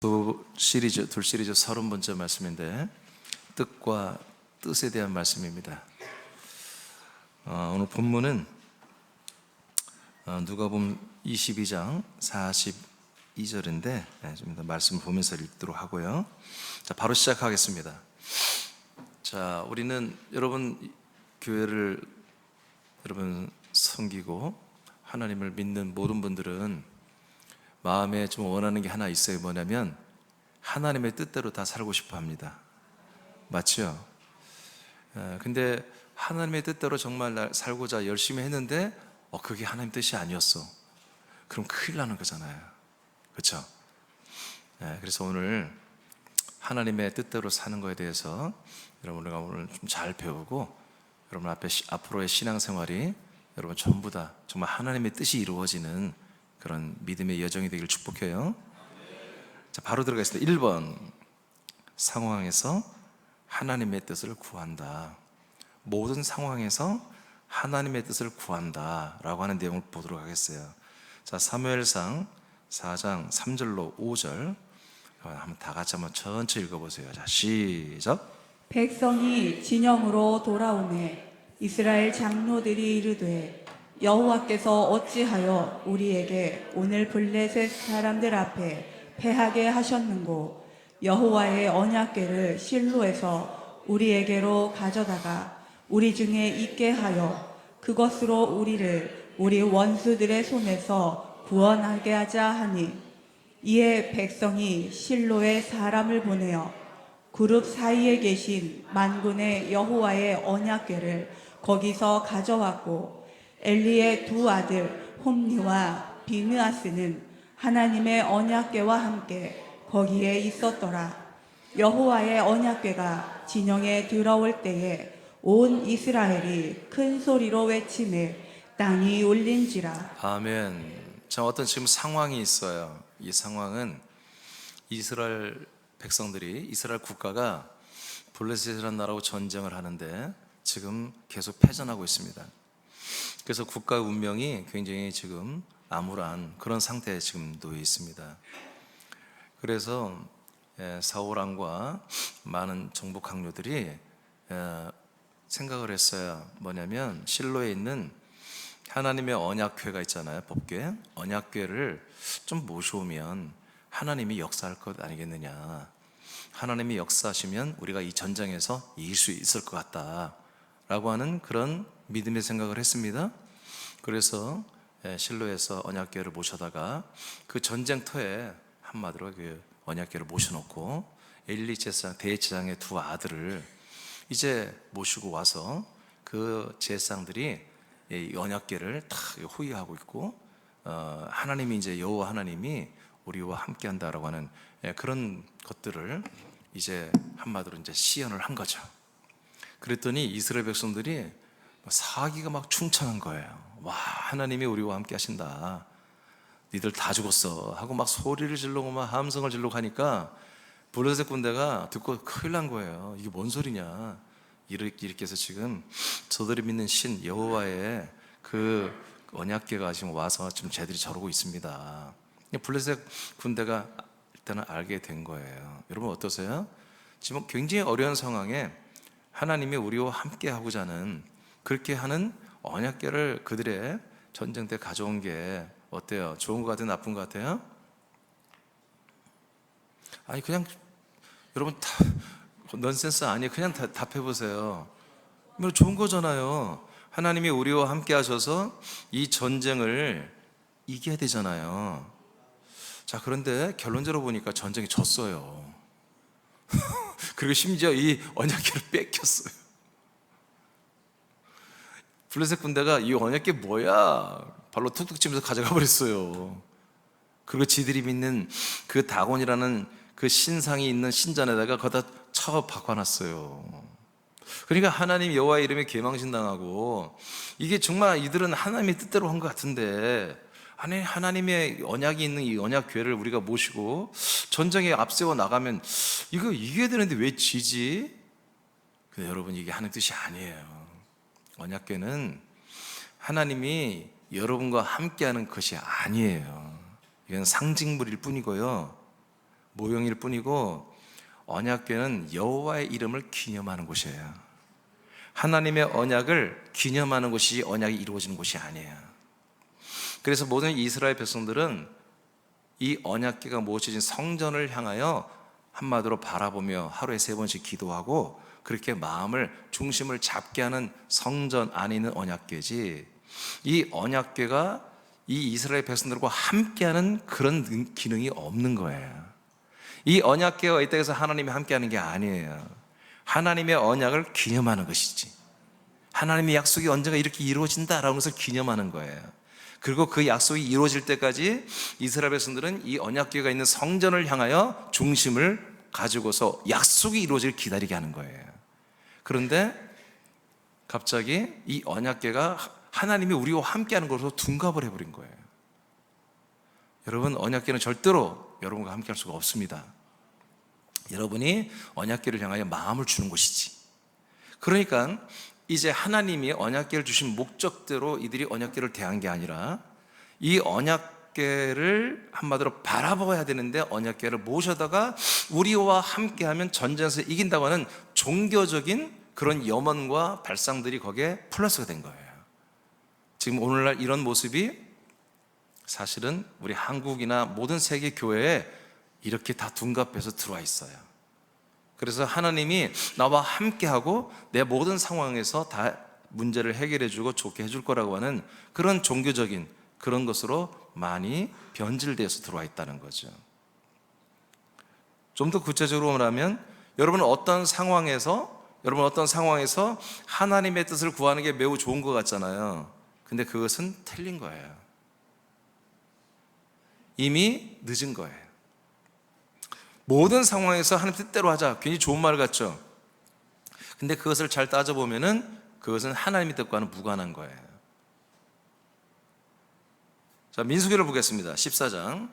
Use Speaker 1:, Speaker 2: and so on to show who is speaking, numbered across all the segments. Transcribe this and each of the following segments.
Speaker 1: 둘 시리즈 30번째 말씀인데 뜻과 뜻에 대한 말씀입니다. 오늘 본문은 누가복음 22장 42절인데 좀 더 말씀을 보면서 읽도록 하고요. 자, 바로 시작하겠습니다. 자, 우리는 여러분 교회를 섬기고 하나님을 믿는 모든 분들은 마음에 좀 원하는 게 하나 있어요. 뭐냐면 하나님의 뜻대로 다 살고 싶어 합니다. 맞죠? 근데 하나님의 뜻대로 정말 살고자 열심히 했는데 그게 하나님 뜻이 아니었어. 그럼 큰일 나는 거잖아요. 그렇죠? 그래서 오늘 하나님의 뜻대로 사는 거에 대해서 우리가 오늘 좀 잘 배우고 여러분 앞으로의 신앙생활이 여러분 전부 다 정말 하나님의 뜻이 이루어지는 그런 믿음의 여정이 되길 축복해요. 자, 바로 들어가겠습니다. 1번, 상황에서 하나님의 뜻을 구한다. 모든 상황에서 하나님의 뜻을 구한다 라고 하는 내용을 보도록 하겠어요. 자, 사무엘상 4장 3절로 5절 한번 다 같이 한번 천천히 읽어보세요. 자, 시작.
Speaker 2: 백성이 진영으로 돌아오매 이스라엘 장로들이 이르되 여호와께서 어찌하여 우리에게 오늘 블레셋 사람들 앞에 패하게 하셨는고 여호와의 언약궤를 실로에서 우리에게로 가져다가 우리 중에 있게 하여 그것으로 우리를 우리 원수들의 손에서 구원하게 하자 하니 이에 백성이 실로에 사람을 보내어 그룹 사이에 계신 만군의 여호와의 언약궤를 거기서 가져왔고 엘리의 두 아들 홈니와 비느하스는 하나님의 언약궤와 함께 거기에 있었더라. 여호와의 언약궤가 진영에 들어올 때에 온 이스라엘이 큰 소리로 외치매 땅이 울린지라.
Speaker 1: 아멘. 자, 어떤 지금 상황이 있어요. 이 상황은 이스라엘 백성들이, 이스라엘 국가가 블레셋이라는 나라하고 전쟁을 하는데 지금 계속 패전하고 있습니다. 그래서 국가의 운명이 굉장히 지금 암울한 그런 상태에 지금 놓여 있습니다. 그래서 사울 왕과 많은 정복 강요들이 생각을 했어요. 뭐냐면 실로에 있는 하나님의 언약궤가 있잖아요. 법궤, 언약궤를 좀 모셔오면 하나님이 역사할 것 아니겠느냐. 하나님이 역사하시면 우리가 이 전쟁에서 이길 수 있을 것 같다 라고 하는 그런 믿음의 생각을 했습니다. 그래서 실로에서 언약궤를 모셔다가 그 전쟁터에 한마디로 그 언약궤를 모셔놓고 엘리 제사장, 대제사장의 두 아들을 이제 모시고 와서 그 제사장들이 이 언약궤를 다 호위하고 있고 하나님이 이제 여호와 하나님이 우리와 함께한다라고 하는 그런 것들을 이제 한마디로 이제 시연을 한 거죠. 그랬더니 이스라엘 백성들이 사기가 막 충천한 거예요. 와, 하나님이 우리와 함께 하신다. 니들 다 죽었어 하고 막 소리를 지르고 막 함성을 지르고 하니까 블레셋 군대가 듣고 큰일 난 거예요. 이게 뭔 소리냐. 이렇게 해서 지금 저들이 믿는 신 여호와의 그 언약궤가 지금 와서 지금 쟤들이 저러고 있습니다. 블레셋 군대가 일단은 알게 된 거예요. 여러분 어떠세요? 지금 굉장히 어려운 상황에 하나님이 우리와 함께 하고자 하는 그렇게 하는 언약궤를 그들의 전쟁 때 가져온 게 어때요? 좋은 것 같아요? 나쁜 것 같아요? 아니 그냥 여러분 다 넌센스 아니에요. 그냥 답해보세요. 좋은 거잖아요. 하나님이 우리와 함께 하셔서 이 전쟁을 이겨야 되잖아요. 자, 그런데 결론적으로 보니까 전쟁이 졌어요. 그리고 심지어 이 언약궤를 뺏겼어요. 블레셋 군대가 이 언약궤 뭐야? 발로 툭툭 치면서 가져가 버렸어요. 그리고 지들이 믿는 그 다곤이라는 그 신상이 있는 신전에다가 거기다 쳐 박아놨어요. 그러니까 하나님 여호와의 이름에 개망신당하고 이게 정말 이들은 하나님의 뜻대로 한 것 같은데 아니 하나님의 언약이 있는 이 언약궤를 우리가 모시고 전쟁에 앞세워 나가면 이거 이겨야 되는데 왜 지지? 근데 여러분 이게 하나님 뜻이 아니에요. 언약궤는 하나님이 여러분과 함께하는 것이 아니에요. 이건 상징물일 뿐이고요. 모형일 뿐이고 언약궤는 여호와의 이름을 기념하는 곳이에요. 하나님의 언약을 기념하는 곳이 언약이 이루어지는 곳이 아니에요. 그래서 모든 이스라엘 백성들은 이 언약궤가 모셔진 성전을 향하여 한마디로 바라보며 하루에 3번씩 기도하고 그렇게 마음을 중심을 잡게 하는 성전 안에 있는 언약궤지, 이 언약궤가 이 이스라엘 백성들과 함께하는 그런 기능이 없는 거예요. 이 언약궤가 이 땅에서 하나님이 함께하는 게 아니에요. 하나님의 언약을 기념하는 것이지, 하나님의 약속이 언젠가 이렇게 이루어진다라는 것을 기념하는 거예요. 그리고 그 약속이 이루어질 때까지 이스라엘 백성들은 이 언약궤가 있는 성전을 향하여 중심을 가지고서 약속이 이루어질 기다리게 하는 거예요. 그런데 갑자기 이 언약궤가 하나님이 우리와 함께하는 것으로 둔갑을 해버린 거예요. 여러분, 언약궤는 절대로 여러분과 함께할 수가 없습니다. 여러분이 언약궤를 향하여 마음을 주는 것이지. 그러니까 이제 하나님이 언약궤를 주신 목적대로 이들이 언약궤를 대한 게 아니라 이 언약궤를 한마디로 바라봐야 되는데 언약궤를 모셔다가 우리와 함께하면 전쟁에서 이긴다고 하는 종교적인 그런 염원과 발상들이 거기에 플러스가 된 거예요. 지금 오늘날 이런 모습이 사실은 우리 한국이나 모든 세계 교회에 이렇게 다 둔갑해서 들어와 있어요. 그래서 하나님이 나와 함께하고 내 모든 상황에서 다 문제를 해결해주고 좋게 해줄 거라고 하는 그런 종교적인 그런 것으로 많이 변질되어서 들어와 있다는 거죠. 좀 더 구체적으로 말하면 여러분은 어떤 상황에서 하나님의 뜻을 구하는 게 매우 좋은 것 같잖아요. 근데 그것은 틀린 거예요. 이미 늦은 거예요. 모든 상황에서 하나님 뜻대로 하자, 괜히 좋은 말 같죠? 근데 그것을 잘 따져보면은 그것은 하나님의 뜻과는 무관한 거예요. 자, 민수기를 보겠습니다. 14장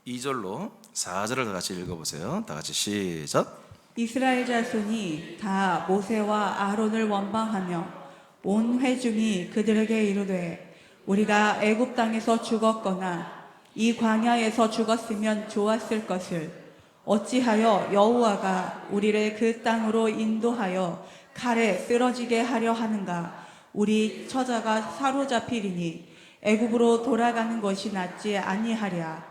Speaker 1: 2절로 4절을 다 같이 읽어보세요. 다 같이 시작.
Speaker 2: 이스라엘 자손이 다 모세와 아론을 원망하며 온 회중이 그들에게 이르되 우리가 애굽 땅에서 죽었거나 이 광야에서 죽었으면 좋았을 것을 어찌하여 여호와가 우리를 그 땅으로 인도하여 칼에 쓰러지게 하려 하는가. 우리 처자가 사로잡히리니 애굽으로 돌아가는 것이 낫지 아니하랴.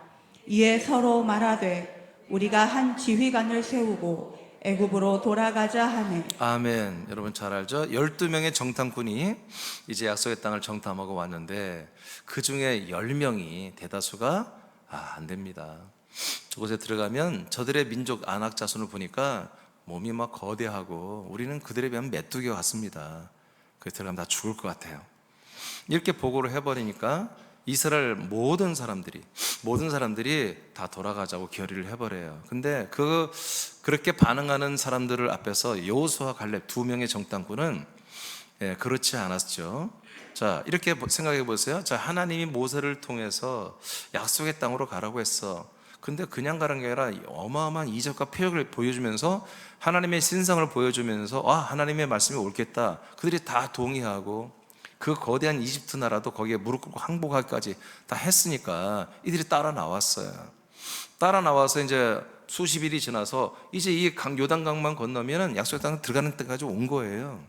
Speaker 2: 이에 서로 말하되 우리가 한 지휘관을 세우고 애굽으로 돌아가자 하네.
Speaker 1: 아멘. 여러분 잘 알죠? 12명의 정탐꾼이 이제 약속의 땅을 정탐하고 왔는데 그 중에 10명이 대다수가 안 됩니다. 저곳에 들어가면 저들의 민족 아낙 자손을 보니까 몸이 막 거대하고 우리는 그들에 비하면 메뚜기 같습니다. 그래서 들어가면 다 죽을 것 같아요. 이렇게 보고를 해버리니까 이스라엘 모든 사람들이 다 돌아가자고 결의를 해버려요. 근데 그렇게 반응하는 사람들을 앞에서 여호수아 갈렙 2명의 정탐꾼은 그렇지 않았죠. 자, 이렇게 생각해 보세요. 자, 하나님이 모세를 통해서 약속의 땅으로 가라고 했어. 근데 그냥 가는 게 아니라 어마어마한 이적과 표적을 보여주면서 하나님의 신성을 보여주면서 하나님의 말씀이 옳겠다. 그들이 다 동의하고 그 거대한 이집트 나라도 거기에 무릎 꿇고 항복하기까지 다 했으니까 이들이 따라 나왔어요. 따라 나와서 이제 수십 일이 지나서 이제 이 요단강만 건너면은 약속의 땅에 들어가는 때까지 온 거예요.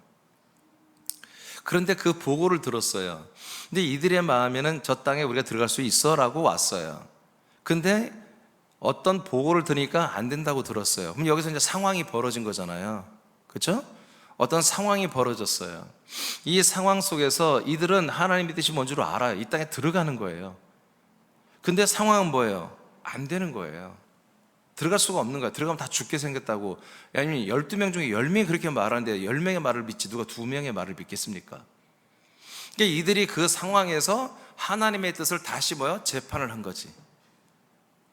Speaker 1: 그런데 그 보고를 들었어요. 근데 이들의 마음에는 저 땅에 우리가 들어갈 수 있어 라고 왔어요. 근데 어떤 보고를 들으니까 안 된다고 들었어요. 그럼 여기서 이제 상황이 벌어진 거잖아요. 그렇죠? 어떤 상황이 벌어졌어요. 이 상황 속에서 이들은 하나님의 뜻이 뭔 줄 알아요. 이 땅에 들어가는 거예요. 근데 상황은 뭐예요? 안 되는 거예요. 들어갈 수가 없는 거야. 들어가면 다 죽게 생겼다고. 아니면 12명 중에 10명이 그렇게 말하는데 10명의 말을 믿지 누가 2명의 말을 믿겠습니까? 그러니까 이들이 그 상황에서 하나님의 뜻을 다시 재판을 한 거지.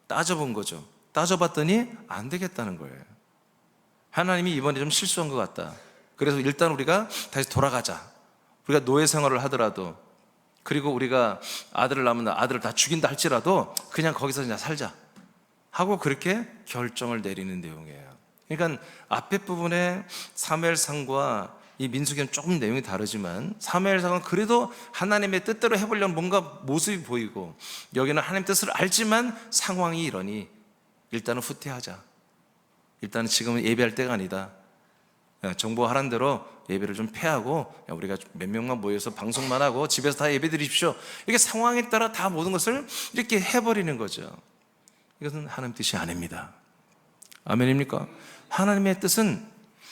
Speaker 1: 따져본 거죠. 따져봤더니 안 되겠다는 거예요. 하나님이 이번에 좀 실수한 것 같다. 그래서 일단 우리가 다시 돌아가자. 우리가 노예 생활을 하더라도, 그리고 우리가 아들을 낳으면 아들을 다 죽인다 할지라도 그냥 거기서 그냥 살자 하고 그렇게 결정을 내리는 내용이에요. 그러니까 앞에 부분에 사무엘상과 이 민수기는 조금 내용이 다르지만 사무엘상은 그래도 하나님의 뜻대로 해보려는 뭔가 모습이 보이고, 여기는 하나님 뜻을 알지만 상황이 이러니 일단은 후퇴하자. 일단은 지금은 예배할 때가 아니다. 정부하라는 대로 예배를 좀 패하고 우리가 몇 명만 모여서 방송만 하고 집에서 다 예배 드리십시오. 이게 상황에 따라 다 모든 것을 이렇게 해버리는 거죠. 이것은 하나님 뜻이 아닙니다. 아멘입니까? 하나님의 뜻은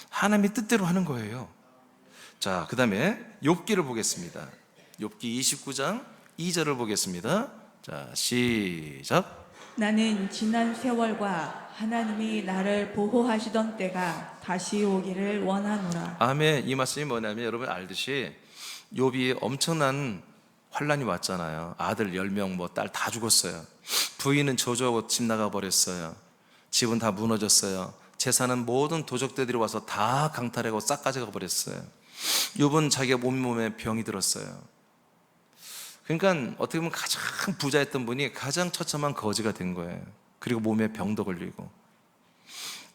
Speaker 1: 하나님의 뜻대로 하는 거예요. 자, 그 다음에 욥기를 보겠습니다. 욥기 29장 2절을 보겠습니다. 자, 시작.
Speaker 2: 나는 지난 세월과 하나님이 나를 보호하시던 때가 다시 오기를 원하노라.
Speaker 1: 아멘. 이 말씀이 뭐냐면 여러분 알듯이 욥이 엄청난 환란이 왔잖아요. 아들 10명 뭐 딸 다 죽었어요. 부인은 저주하고 집 나가 버렸어요. 집은 다 무너졌어요. 재산은 모든 도적들이 와서 다 강탈하고 싹 가져가 버렸어요. 욥은 자기가 몸에 병이 들었어요. 그러니까 어떻게 보면 가장 부자였던 분이 가장 처참한 거지가 된 거예요. 그리고 몸에 병도 걸리고.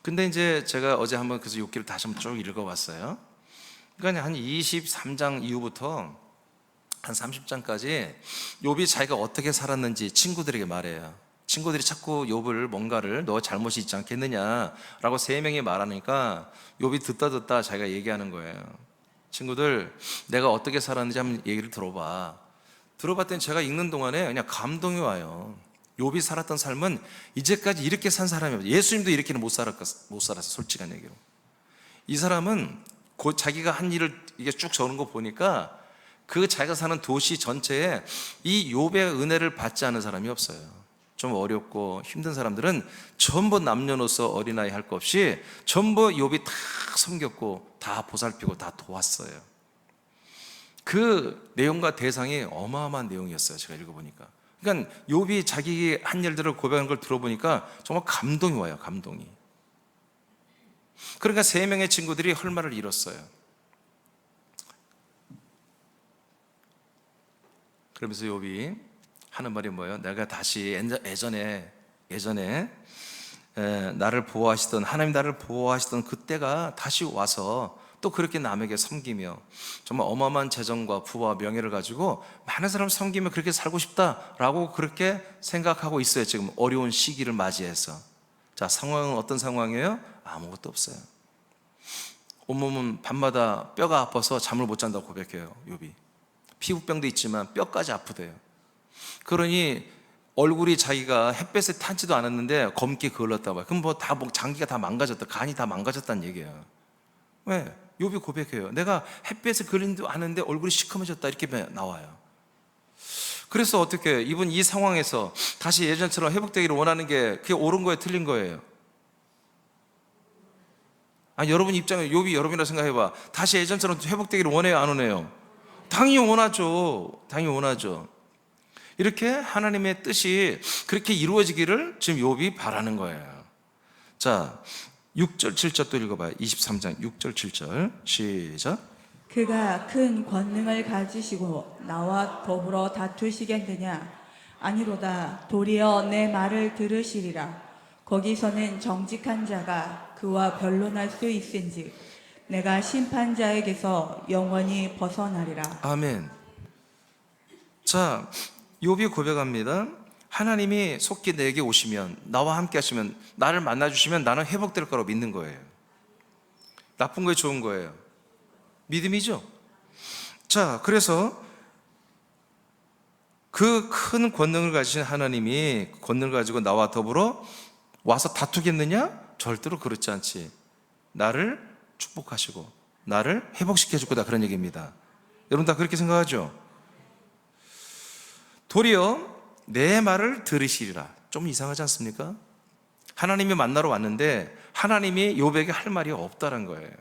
Speaker 1: 근데 이제 제가 어제 한번 그래서 욥기를 다시 한번 쭉 읽어봤어요. 그러니까 한 23장 이후부터 한 30장까지 욥이 자기가 어떻게 살았는지 친구들에게 말해요. 친구들이 자꾸 욥을 뭔가를 너 잘못이 있지 않겠느냐라고 3명이 말하니까 욥이 듣다 자기가 얘기하는 거예요. 친구들, 내가 어떻게 살았는지 한번 얘기를 들어봐. 들어봤더니 제가 읽는 동안에 그냥 감동이 와요. 욥이 살았던 삶은 이제까지 이렇게 산 사람이 없어요. 예수님도 이렇게는 못 살았어, 솔직한 얘기로. 이 사람은 곧 자기가 한 일을 이게 쭉 적는 거 보니까 그 자기가 사는 도시 전체에 이 욥의 은혜를 받지 않은 사람이 없어요. 좀 어렵고 힘든 사람들은 전부 남녀노소 어린아이 할 것 없이 전부 욥이 다 섬겼고 다 보살피고 다 도왔어요. 그 내용과 대상이 어마어마한 내용이었어요. 제가 읽어보니까. 그러니까 욥이 자기 한 일들을 고백하는 걸 들어보니까 정말 감동이 와요. 감동이. 그러니까 3명의 친구들이 할 말을 잃었어요. 그러면서 욥이 하는 말이 뭐예요? 내가 다시 예전에 나를 보호하시던, 하나님 나를 보호하시던 그때가 다시 와서 또 그렇게 남에게 섬기며 정말 어마어마한 재정과 부와 명예를 가지고 많은 사람을 섬기며 그렇게 살고 싶다라고 그렇게 생각하고 있어요. 지금 어려운 시기를 맞이해서. 자, 상황은 어떤 상황이에요? 아무것도 없어요. 온몸은 밤마다 뼈가 아파서 잠을 못 잔다고 고백해요. 욥이. 피부병도 있지만 뼈까지 아프대요. 그러니 얼굴이 자기가 햇볕에 타지도 않았는데 검게 그을렀다고 봐요. 그럼 장기가 다 망가졌다, 간이 다 망가졌다는 얘기예요. 왜? 욥이 고백해요. 내가 햇볕에 그을리지도 않았는데 얼굴이 시커매졌다, 이렇게 나와요. 그래서 어떻게 이분 이 상황에서 다시 예전처럼 회복되기를 원하는 게 그게 옳은 거예요, 틀린 거예요? 여러분 입장에 욥이 여러분이라 생각해봐. 다시 예전처럼 회복되기를 원해요, 안 원해요? 당연히 원하죠. 당연히 원하죠. 이렇게 하나님의 뜻이 그렇게 이루어지기를 지금 욥이 바라는 거예요. 자, 6절 7절 또 읽어봐요. 23장 6절 7절 시작.
Speaker 2: 그가 큰 권능을 가지시고 나와 더불어 다투시겠느냐? 아니로다. 도리어 내 말을 들으시리라. 거기서는 정직한 자가 그와 변론할 수 있은지 내가 심판자에게서 영원히 벗어나리라.
Speaker 1: 아멘. 자, 욥이 고백합니다. 하나님이 속히 내게 오시면, 나와 함께 하시면, 나를 만나주시면 나는 회복될 거라고 믿는 거예요. 나쁜 거예요, 좋은 거예요? 믿음이죠. 자, 그래서 그 큰 권능을 가지신 하나님이 권능을 가지고 나와 더불어 와서 다투겠느냐? 절대로 그렇지 않지. 나를 축복하시고 나를 회복시켜 줄 거다, 그런 얘기입니다. 여러분 다 그렇게 생각하죠? 도리어 내 말을 들으시리라. 좀 이상하지 않습니까? 하나님이 만나러 왔는데 하나님이 욥에게 할 말이 없다는 거예요.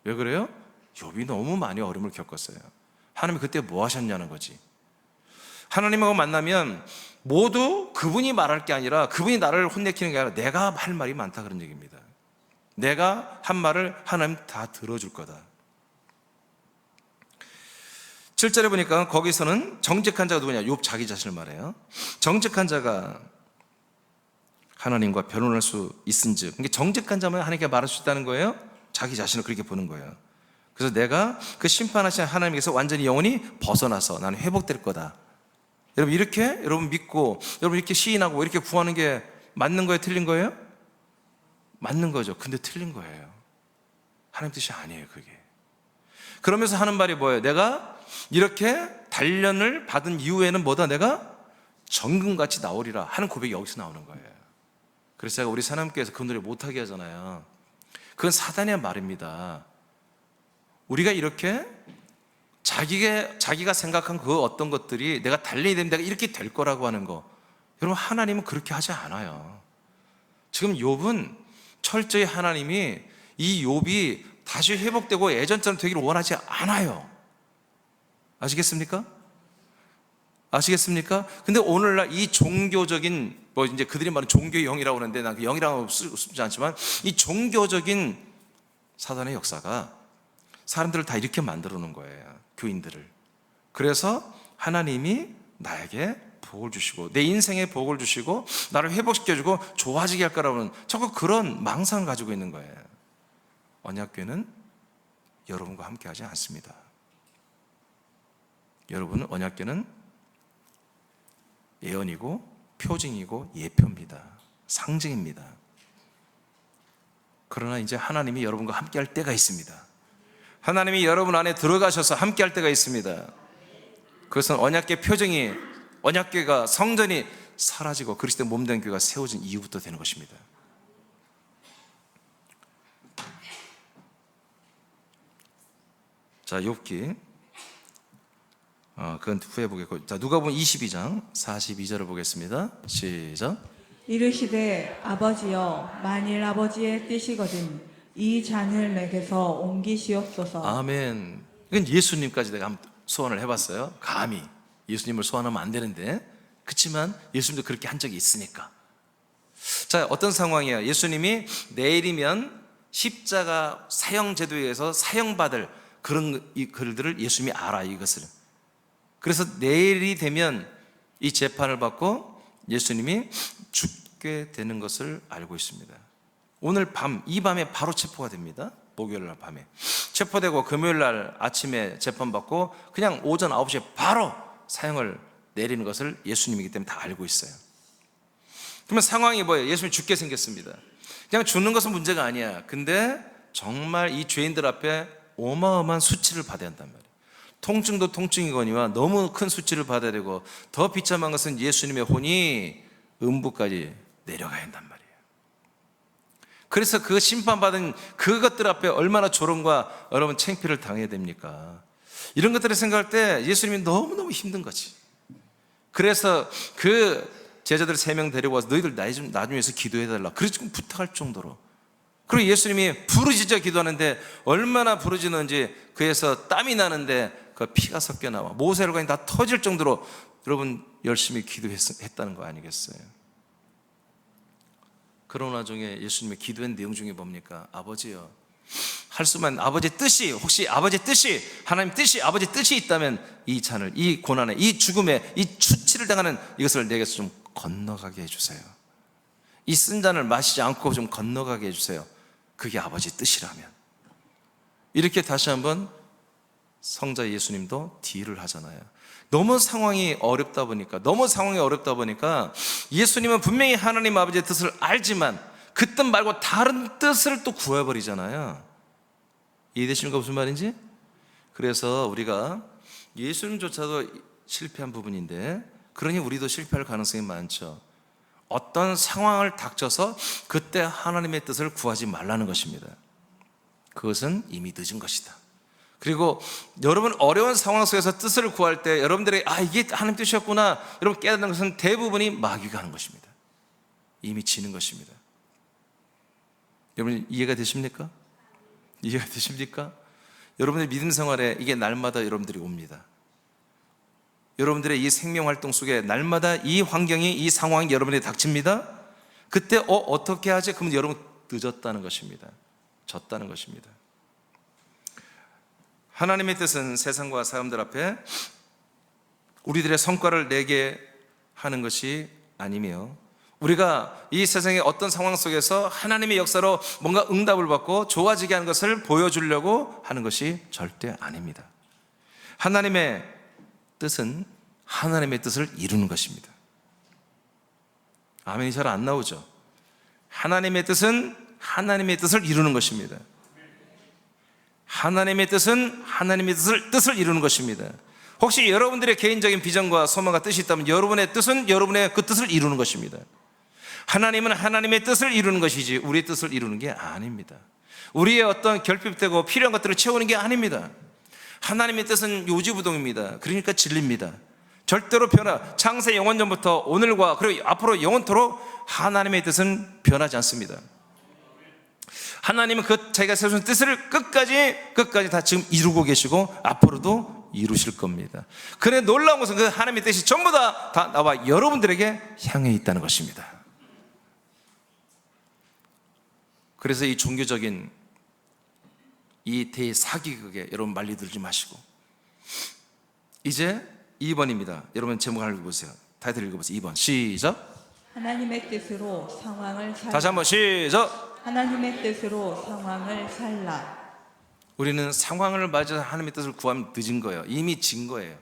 Speaker 1: 왜 그래요? 욥이 너무 많이 어려움을 겪었어요. 하나님이 그때 뭐 하셨냐는 거지. 하나님하고 만나면 모두 그분이 말할 게 아니라 그분이 나를 혼내키는 게 아니라 내가 할 말이 많다, 그런 얘기입니다. 내가 한 말을 하나님 다 들어줄 거다. 7절에 보니까 거기서는 정직한 자가 누구냐? 욥 자기 자신을 말해요. 정직한 자가 하나님과 변론할 수 있은즉, 그러니까 정직한 자만 하나님께 말할 수 있다는 거예요. 자기 자신을 그렇게 보는 거예요. 그래서 내가 그 심판하시는 하나님께서 완전히 영원히 벗어나서 나는 회복될 거다. 여러분 이렇게 여러분 믿고 여러분 이렇게 시인하고 이렇게 구하는 게 맞는 거예요, 틀린 거예요? 맞는 거죠. 근데 틀린 거예요. 하나님 뜻이 아니에요, 그게. 그러면서 하는 말이 뭐예요? 내가 이렇게 단련을 받은 이후에는 뭐다? 내가 정금같이 나오리라 하는 고백이 여기서 나오는 거예요. 그래서 제가 우리 사람께서 그 노래 못하게 하잖아요. 그건 사단의 말입니다. 우리가 이렇게 자기가 생각한 그 어떤 것들이 내가 달려야 되면 내가 이렇게 될 거라고 하는 거, 여러분, 하나님은 그렇게 하지 않아요. 지금 욥은 철저히 하나님이 이 욥이 다시 회복되고 예전처럼 되기를 원하지 않아요. 아시겠습니까? 아시겠습니까? 근데 오늘날 이 종교적인, 이제 그들이 말하는 종교의 영이라고 하는데 난 그 영이라고 쓰지 않지만, 이 종교적인 사단의 역사가 사람들을 다 이렇게 만들어 놓은 거예요. 교인들을. 그래서 하나님이 나에게 복을 주시고 내 인생에 복을 주시고 나를 회복시켜주고 좋아지게 할 거라고는 자꾸 그런 망상을 가지고 있는 거예요. 언약궤는 여러분과 함께 하지 않습니다. 여러분은 언약궤는 예언이고 표징이고 예표입니다. 상징입니다. 그러나 이제 하나님이 여러분과 함께 할 때가 있습니다. 하나님이 여러분 안에 들어가셔서 함께 할 때가 있습니다. 그것은 언약궤 표징이, 언약궤가, 성전이 사라지고 그리스도의 몸된 교회가 세워진 이후부터 되는 것입니다. 자, 욥기, 그건 후에 보겠고, 자, 누가복음 22장 42절을 보겠습니다. 시작.
Speaker 2: 이르시되 아버지여 만일 아버지의 뜻이거든 이 잔을 내게서 옮기시옵소서.
Speaker 1: 아멘. 이건 예수님까지 내가 한번 소원을 해봤어요. 감히 예수님을 소원하면 안 되는데, 그렇지만 예수님도 그렇게 한 적이 있으니까. 자, 어떤 상황이에요? 예수님이 내일이면 십자가 사형 제도에 의해서 사형받을 그런 이 글들을 예수님이 알아, 이것을. 그래서 내일이 되면 이 재판을 받고 예수님이 죽게 되는 것을 알고 있습니다. 오늘 밤, 이 밤에 바로 체포가 됩니다. 목요일 날 밤에 체포되고 금요일 날 아침에 재판받고 그냥 오전 9시에 바로 사형을 내리는 것을 예수님이기 때문에 다 알고 있어요. 그러면 상황이 뭐예요? 예수님이 죽게 생겼습니다. 그냥 죽는 것은 문제가 아니야. 근데 정말 이 죄인들 앞에 어마어마한 수치를 받아야 한단 말이에요. 통증도 통증이거니와 너무 큰 수치를 받아야 되고, 더 비참한 것은 예수님의 혼이 음부까지 내려가야 한단 말이에요. 그래서 그 심판받은 그것들 앞에 얼마나 조롱과 여러분 창피를 당해야 됩니까? 이런 것들을 생각할 때 예수님이 너무너무 힘든 거지. 그래서 그 제자들 3명 데리고 와서 너희들 나중에서 기도해달라, 그래서 부탁할 정도로. 그리고 예수님이 부르짖어 기도하는데 얼마나 부르짖는지 그에서 땀이 나는데 그 피가 섞여 나와 모세혈관이 다 터질 정도로 여러분 열심히 기도했다는 거 아니겠어요? 그런 와중에 예수님의 기도한 내용 중에 뭡니까? 아버지요, 할 수만, 아버지의 뜻이, 혹시 아버지의 뜻이, 하나님 뜻이, 아버지의 뜻이 있다면 이 잔을, 이 고난에, 이 죽음에, 이 수치를 당하는 이것을 내게서 좀 건너가게 해주세요. 이 쓴 잔을 마시지 않고 좀 건너가게 해주세요. 그게 아버지의 뜻이라면. 이렇게 다시 한번 성자 예수님도 딜을 하잖아요. 너무 상황이 어렵다 보니까 예수님은 분명히 하나님 아버지의 뜻을 알지만 그 뜻 말고 다른 뜻을 또 구해버리잖아요. 이해되시는가 무슨 말인지? 그래서 우리가 예수님조차도 실패한 부분인데, 그러니 우리도 실패할 가능성이 많죠. 어떤 상황을 닥쳐서 그때 하나님의 뜻을 구하지 말라는 것입니다. 그것은 이미 늦은 것이다. 그리고 여러분 어려운 상황 속에서 뜻을 구할 때 여러분들이 이게 하나님 뜻이었구나 여러분 깨닫는 것은 대부분이 마귀가 하는 것입니다. 이미 지는 것입니다. 여러분 이해가 되십니까? 이해가 되십니까? 여러분의 믿음 생활에 이게 날마다 여러분들이 옵니다. 여러분들의 이 생명활동 속에 날마다 이 환경이, 이 상황이 여러분에게 닥칩니다. 그때 어떻게 하지? 그러면 여러분 늦었다는 것입니다. 졌다는 것입니다. 하나님의 뜻은 세상과 사람들 앞에 우리들의 성과를 내게 하는 것이 아니며, 우리가 이 세상의 어떤 상황 속에서 하나님의 역사로 뭔가 응답을 받고 좋아지게 하는 것을 보여주려고 하는 것이 절대 아닙니다. 하나님의 뜻은 하나님의 뜻을 이루는 것입니다. 아멘이 잘 안 나오죠? 하나님의 뜻은 하나님의 뜻을 이루는 것입니다. 하나님의 뜻은 하나님의 뜻을 이루는 것입니다. 혹시 여러분들의 개인적인 비전과 소망과 뜻이 있다면 여러분의 뜻은 여러분의 그 뜻을 이루는 것입니다. 하나님은 하나님의 뜻을 이루는 것이지 우리의 뜻을 이루는 게 아닙니다. 우리의 어떤 결핍되고 필요한 것들을 채우는 게 아닙니다. 하나님의 뜻은 요지부동입니다. 그러니까 진리입니다. 절대로 창세 영원전부터 오늘과 그리고 앞으로 영원토록 하나님의 뜻은 변하지 않습니다. 하나님은 자기가 세우신 뜻을 끝까지 다 지금 이루고 계시고 앞으로도 이루실 겁니다. 그런데 놀라운 것은 그 하나님의 뜻이 전부 다 나와 여러분들에게 향해 있다는 것입니다. 그래서 이 종교적인 이 대사기극에 여러분 말리들지 마시고 이제 2번입니다. 여러분 제목 하나 읽어보세요. 타이틀 읽어보세요. 2번 시작.
Speaker 2: 하나님의 뜻으로 상황을 살라.
Speaker 1: 다시 한번 시작.
Speaker 2: 하나님의 뜻으로 상황을 살라.
Speaker 1: 우리는 상황을 맞아서 하나님의 뜻을 구하면 늦은 거예요. 이미 진 거예요.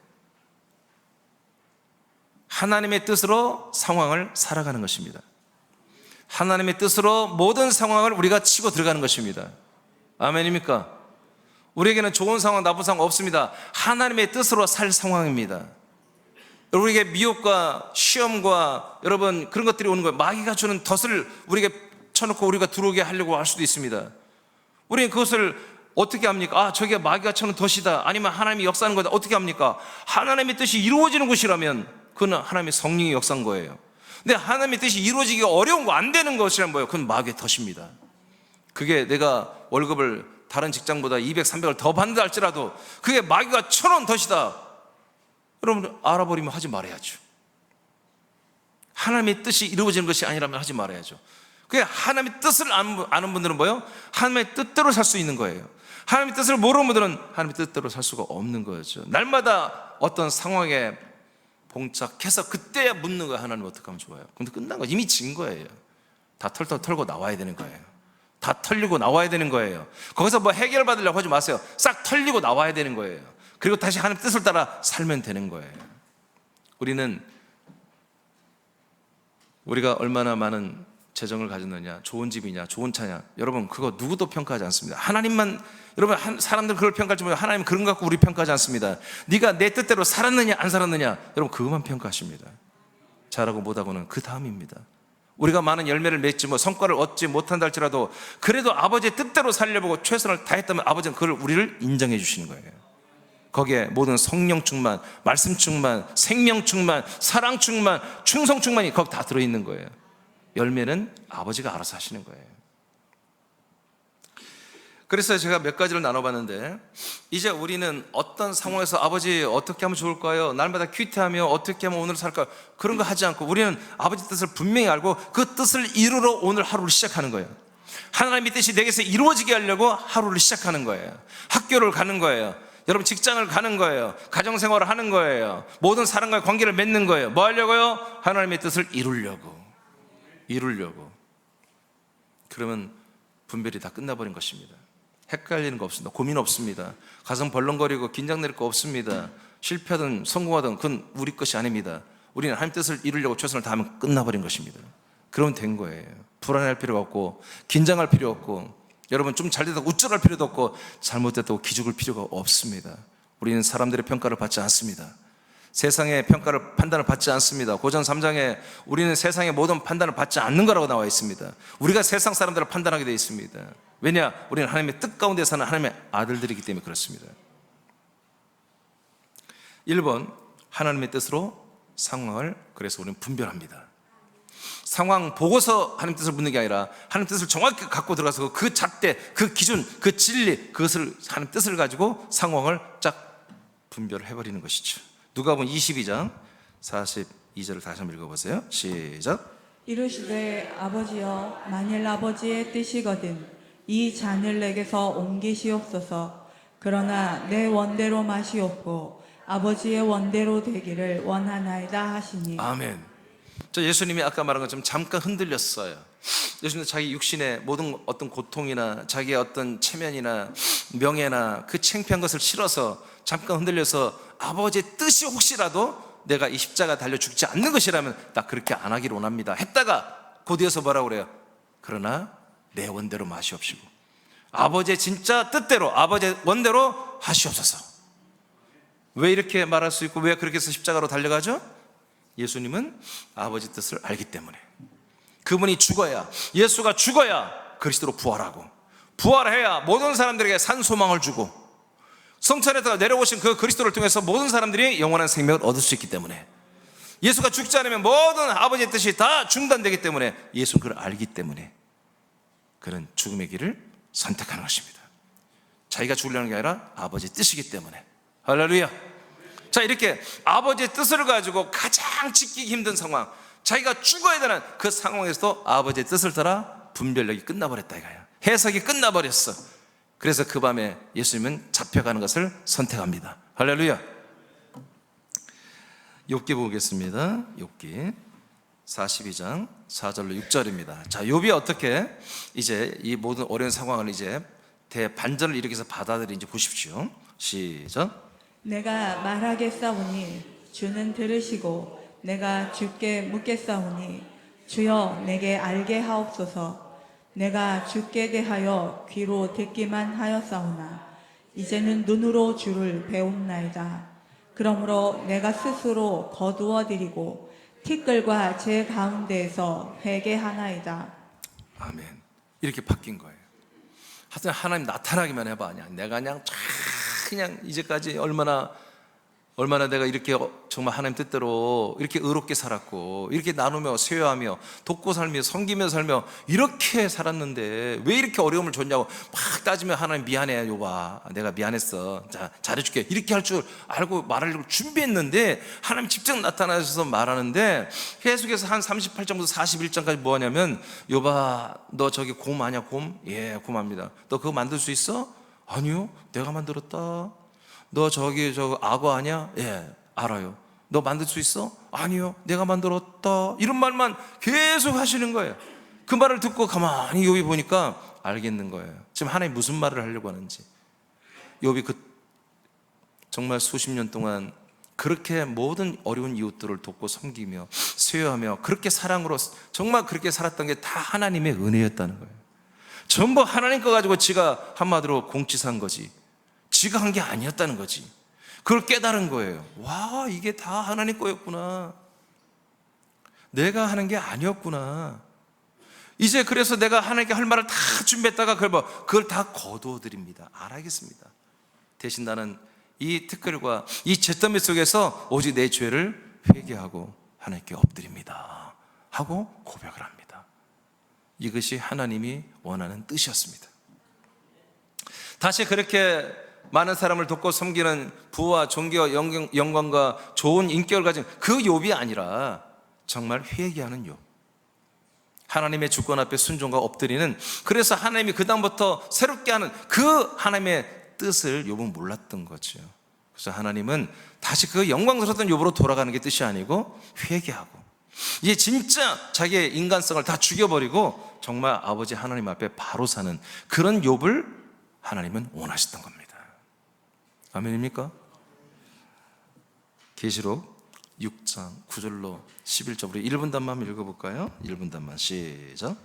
Speaker 1: 하나님의 뜻으로 상황을 살아가는 것입니다. 하나님의 뜻으로 모든 상황을 우리가 치고 들어가는 것입니다. 아멘입니까? 우리에게는 좋은 상황, 나쁜 상황 없습니다. 하나님의 뜻으로 살 상황입니다. 우리에게 미혹과 시험과 여러분 그런 것들이 오는 거예요. 마귀가 주는 덫을 우리에게 쳐놓고 우리가 들어오게 하려고 할 수도 있습니다. 우리는 그것을 어떻게 합니까? 저게 마귀가 쳐놓은 덫이다, 아니면 하나님이 역사하는 거다, 어떻게 합니까? 하나님의 뜻이 이루어지는 것이라면 그건 하나님의 성령이 역사한 거예요. 근데 하나님의 뜻이 이루어지기가 어려운 거, 안 되는 것이란 뭐예요? 그건 마귀의 덫입니다. 그게 내가 월급을 다른 직장보다 200, 300을 더 받는다 할지라도 그게 마귀가 쳐놓은 덫이다, 여러분 알아버리면 하지 말아야죠. 하나님의 뜻이 이루어지는 것이 아니라면 하지 말아야죠. 그게 하나님의 뜻을 아는 분들은 뭐예요? 하나님의 뜻대로 살 수 있는 거예요. 하나님의 뜻을 모르는 분들은 하나님의 뜻대로 살 수가 없는 거죠. 날마다 어떤 상황에 봉착해서 그때야 묻는 거예요. 하나님 어떻게 하면 좋아요? 근데 끝난 거, 이미 진 거예요. 다 털고 나와야 되는 거예요. 다 털리고 나와야 되는 거예요. 거기서 뭐 해결받으려고 하지 마세요. 싹 털리고 나와야 되는 거예요. 그리고 다시 하나님 뜻을 따라 살면 되는 거예요. 우리가 얼마나 많은 재정을 가졌느냐, 좋은 집이냐, 좋은 차냐, 여러분 그거 누구도 평가하지 않습니다. 하나님만, 여러분 사람들 그걸 평가할지 모르고 하나님 그런 거 갖고 우리 평가하지 않습니다. 네가 내 뜻대로 살았느냐 안 살았느냐, 여러분 그것만 평가하십니다. 잘하고 못하고는 그 다음입니다. 우리가 많은 열매를 맺지 성과를 얻지 못한다 할지라도 그래도 아버지의 뜻대로 살려보고 최선을 다했다면 아버지는 그걸 우리를 인정해 주시는 거예요. 거기에 모든 성령 충만, 말씀 충만, 생명 충만, 사랑 충만, 충성 충만이 거기 다 들어있는 거예요. 열매는 아버지가 알아서 하시는 거예요. 그래서 제가 몇 가지를 나눠봤는데, 이제 우리는 어떤 상황에서 아버지 어떻게 하면 좋을까요? 날마다 큐티하며 어떻게 하면 오늘 살까요? 그런 거 하지 않고 우리는 아버지 뜻을 분명히 알고 그 뜻을 이루러 오늘 하루를 시작하는 거예요. 하나님의 뜻이 내게서 이루어지게 하려고 하루를 시작하는 거예요. 학교를 가는 거예요. 여러분 직장을 가는 거예요. 가정생활을 하는 거예요. 모든 사람과의 관계를 맺는 거예요. 뭐 하려고요? 하나님의 뜻을 이루려고. 그러면 분별이 다 끝나버린 것입니다. 헷갈리는 거 없습니다. 고민 없습니다. 가슴 벌렁거리고 긴장될 거 없습니다. 실패하든 성공하든 그건 우리 것이 아닙니다. 우리는 하나님 뜻을 이루려고 최선을 다하면 끝나버린 것입니다. 그러면 된 거예요. 불안해할 필요가 없고 긴장할 필요 없고, 여러분 좀 잘됐다고 우쭐할 필요도 없고 잘못됐다고 기죽을 필요가 없습니다. 우리는 사람들의 평가를 받지 않습니다. 세상의 평가를, 판단을 받지 않습니다. 고전 3장에 우리는 세상의 모든 판단을 받지 않는 거라고 나와 있습니다. 우리가 세상 사람들을 판단하게 되어 있습니다. 왜냐? 우리는 하나님의 뜻 가운데 사는 하나님의 아들들이기 때문에 그렇습니다. 1번, 하나님의 뜻으로 상황을, 그래서 우리는 분별합니다. 상황 보고서 하나님 뜻을 묻는 게 아니라 하나님 뜻을 정확히 갖고 들어가서 그 잣대, 그 기준, 그 진리, 그것을 하나님 뜻을 가지고 상황을 쫙 분별을 해버리는 것이죠. 누가복음 22장 42절을 다시 한번 읽어보세요. 시작.
Speaker 2: 이르시되 아버지여, 만일 아버지의 뜻이거든 이 잔을 내게서 옮기시옵소서. 그러나 내 원대로 마시옵고 아버지의 원대로 되기를 원하나이다 하시니.
Speaker 1: 아멘. 저 예수님이 아까 말한 것처럼 잠깐 흔들렸어요. 예수님은 자기 육신의 모든 어떤 고통이나 자기의 어떤 체면이나 명예나 그 창피한 것을 싫어서 잠깐 흔들려서 아버지의 뜻이 혹시라도 내가 이 십자가 달려 죽지 않는 것이라면 나 그렇게 안 하기를 원합니다 했다가 곧이어서 뭐라고 그래요? 그러나 내 원대로 마시옵시고 아버지의 진짜 뜻대로 아버지의 원대로 하시옵소서. 왜 이렇게 말할 수 있고 왜 그렇게 해서 십자가로 달려가죠? 예수님은 아버지 뜻을 알기 때문에. 그분이 죽어야, 예수가 죽어야 그리스도로 부활하고, 부활해야 모든 사람들에게 산 소망을 주고, 성천에서 내려오신 그 그리스도를 통해서 모든 사람들이 영원한 생명을 얻을 수 있기 때문에, 예수가 죽지 않으면 모든 아버지의 뜻이 다 중단되기 때문에, 예수는 그걸 알기 때문에 그는 죽음의 길을 선택하는 것입니다. 자기가 죽으려는 게 아니라 아버지의 뜻이기 때문에. 할렐루야. 자, 이렇게 아버지의 뜻을 가지고 가장 지키기 힘든 상황, 자기가 죽어야 되는 그 상황에서도 아버지의 뜻을 따라 분별력이 끝나버렸다 이거야. 해석이 끝나버렸어. 그래서 그 밤에 예수님은 잡혀가는 것을 선택합니다. 할렐루야. 욥기 보겠습니다. 욥기 42장 4절로 6절입니다. 자, 욥이 어떻게 이제 이 모든 어려운 상황을 이제 대반전을 일으켜서 받아들이는지 보십시오. 시작.
Speaker 2: 내가 말하겠사오니 주는 들으시고 내가 주께 묻겠사오니 주여 내게 알게 하옵소서. 내가 주께 대하여 귀로 듣기만 하였사오나 이제는 눈으로 주를 배움나이다. 그러므로 내가 스스로 거두어 드리고 티끌과 제 가운데에서 회개하나이다.
Speaker 1: 아멘. 이렇게 바뀐 거예요. 하여튼 하나님 나타나기만 해봐. 내가 그냥 이제까지 얼마나 내가 이렇게 정말 하나님 뜻대로 이렇게 의롭게 살았고, 이렇게 나누며 쇠하며 돕고 살며 섬기며 살며 이렇게 살았는데 왜 이렇게 어려움을 줬냐고 막 따지면, 하나님 미안해 욥아, 내가 미안했어, 자 잘해줄게, 이렇게 할 줄 알고 말하려고 준비했는데 하나님 직접 나타나셔서 말하는데, 계속해서 한 38장부터 41장까지 뭐 하냐면, 욥아 너 저기 곰 아냐 곰? 예 곰합니다. 너 그거 만들 수 있어? 아니요 내가 만들었다. 너 저기 저 악어 아냐? 예 알아요. 너 만들 수 있어? 아니요 내가 만들었다. 이런 말만 계속 하시는 거예요. 그 말을 듣고 가만히 욥이 보니까 알겠는 거예요. 지금 하나님 무슨 말을 하려고 하는지. 욥이 그 정말 수십 년 동안 그렇게 모든 어려운 이웃들을 돕고 섬기며 수여하며 그렇게 사랑으로 정말 그렇게 살았던 게 다 하나님의 은혜였다는 거예요. 전부 하나님 거 가지고 지가 한마디로 공치산 거지, 지가 한 게 아니었다는 거지. 그걸 깨달은 거예요. 와, 이게 다 하나님 거였구나. 내가 하는 게 아니었구나. 이제 그래서 내가 하나님께 할 말을 다 준비했다가 그걸 다 거두어 드립니다. 알아야겠습니다. 대신 나는 이 특권과 이 잿더미 속에서 오직 내 죄를 회개하고 하나님께 엎드립니다 하고 고백을 합니다. 이것이 하나님이 원하는 뜻이었습니다. 다시 그렇게 많은 사람을 돕고 섬기는 부와 존귀와 영광과 좋은 인격을 가진 그 욥이 아니라 정말 회개하는 욥, 하나님의 주권 앞에 순종과 엎드리는, 그래서 하나님이 그 다음부터 새롭게 하는 그 하나님의 뜻을 욥은 몰랐던 거죠. 그래서 하나님은 다시 그 영광스러웠던 욥으로 돌아가는 게 뜻이 아니고 회개하고, 이제 진짜 자기의 인간성을 다 죽여버리고 정말 아버지 하나님 앞에 바로 사는 그런 욥을 하나님은 원하셨던 겁니다. 아멘입니까? 계시록 6장 9절로 11절 우리 1분단만 읽어볼까요? 1분단만 시작.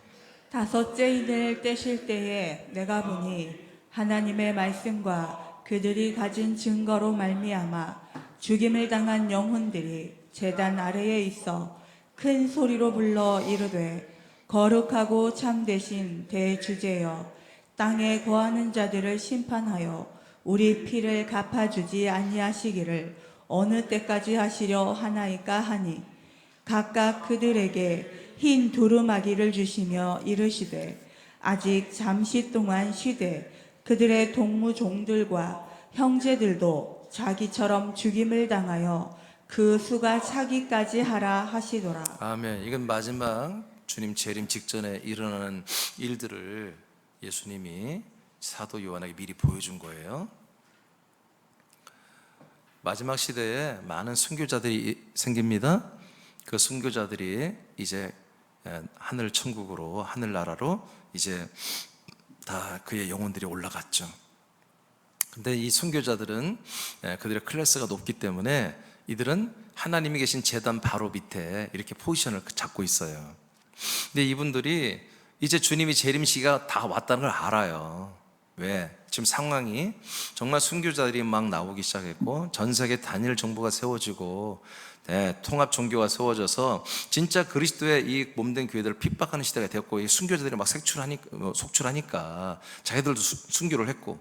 Speaker 2: 다섯째 인을 떼실 때에 내가 보니 하나님의 말씀과 그들이 가진 증거로 말미암아 죽임을 당한 영혼들이 제단 아래에 있어 큰 소리로 불러 이르되, 거룩하고 참되신 대주제여, 땅에 거하는 자들을 심판하여 우리 피를 갚아주지 아니하시기를 어느 때까지 하시려 하나이까 하니, 각각 그들에게 흰 두루마기를 주시며 이르시되, 아직 잠시 동안 쉬되 그들의 동무종들과 형제들도 자기처럼 죽임을 당하여 그 수가 차기까지 하라 하시더라.
Speaker 1: 아멘. 이건 마지막 주님 재림 직전에 일어나는 일들을 예수님이 사도 요한에게 미리 보여준 거예요. 마지막 시대에 많은 순교자들이 생깁니다. 그 순교자들이 이제 하늘 천국으로, 하늘나라로 이제 다 그의 영혼들이 올라갔죠. 근데 이 순교자들은 그들의 클래스가 높기 때문에 이들은 하나님이 계신 제단 바로 밑에 이렇게 포지션을 잡고 있어요. 근데 이분들이 이제 주님이 재림 시기가 다 왔다는 걸 알아요. 왜? 지금 상황이 정말 순교자들이 막 나오기 시작했고 전 세계 단일 정부가 세워지고 통합 종교가 세워져서 진짜 그리스도의 이 몸된 교회들을 핍박하는 시대가 되었고 이 순교자들이 막 속출하니까 자기들도 순교를 했고,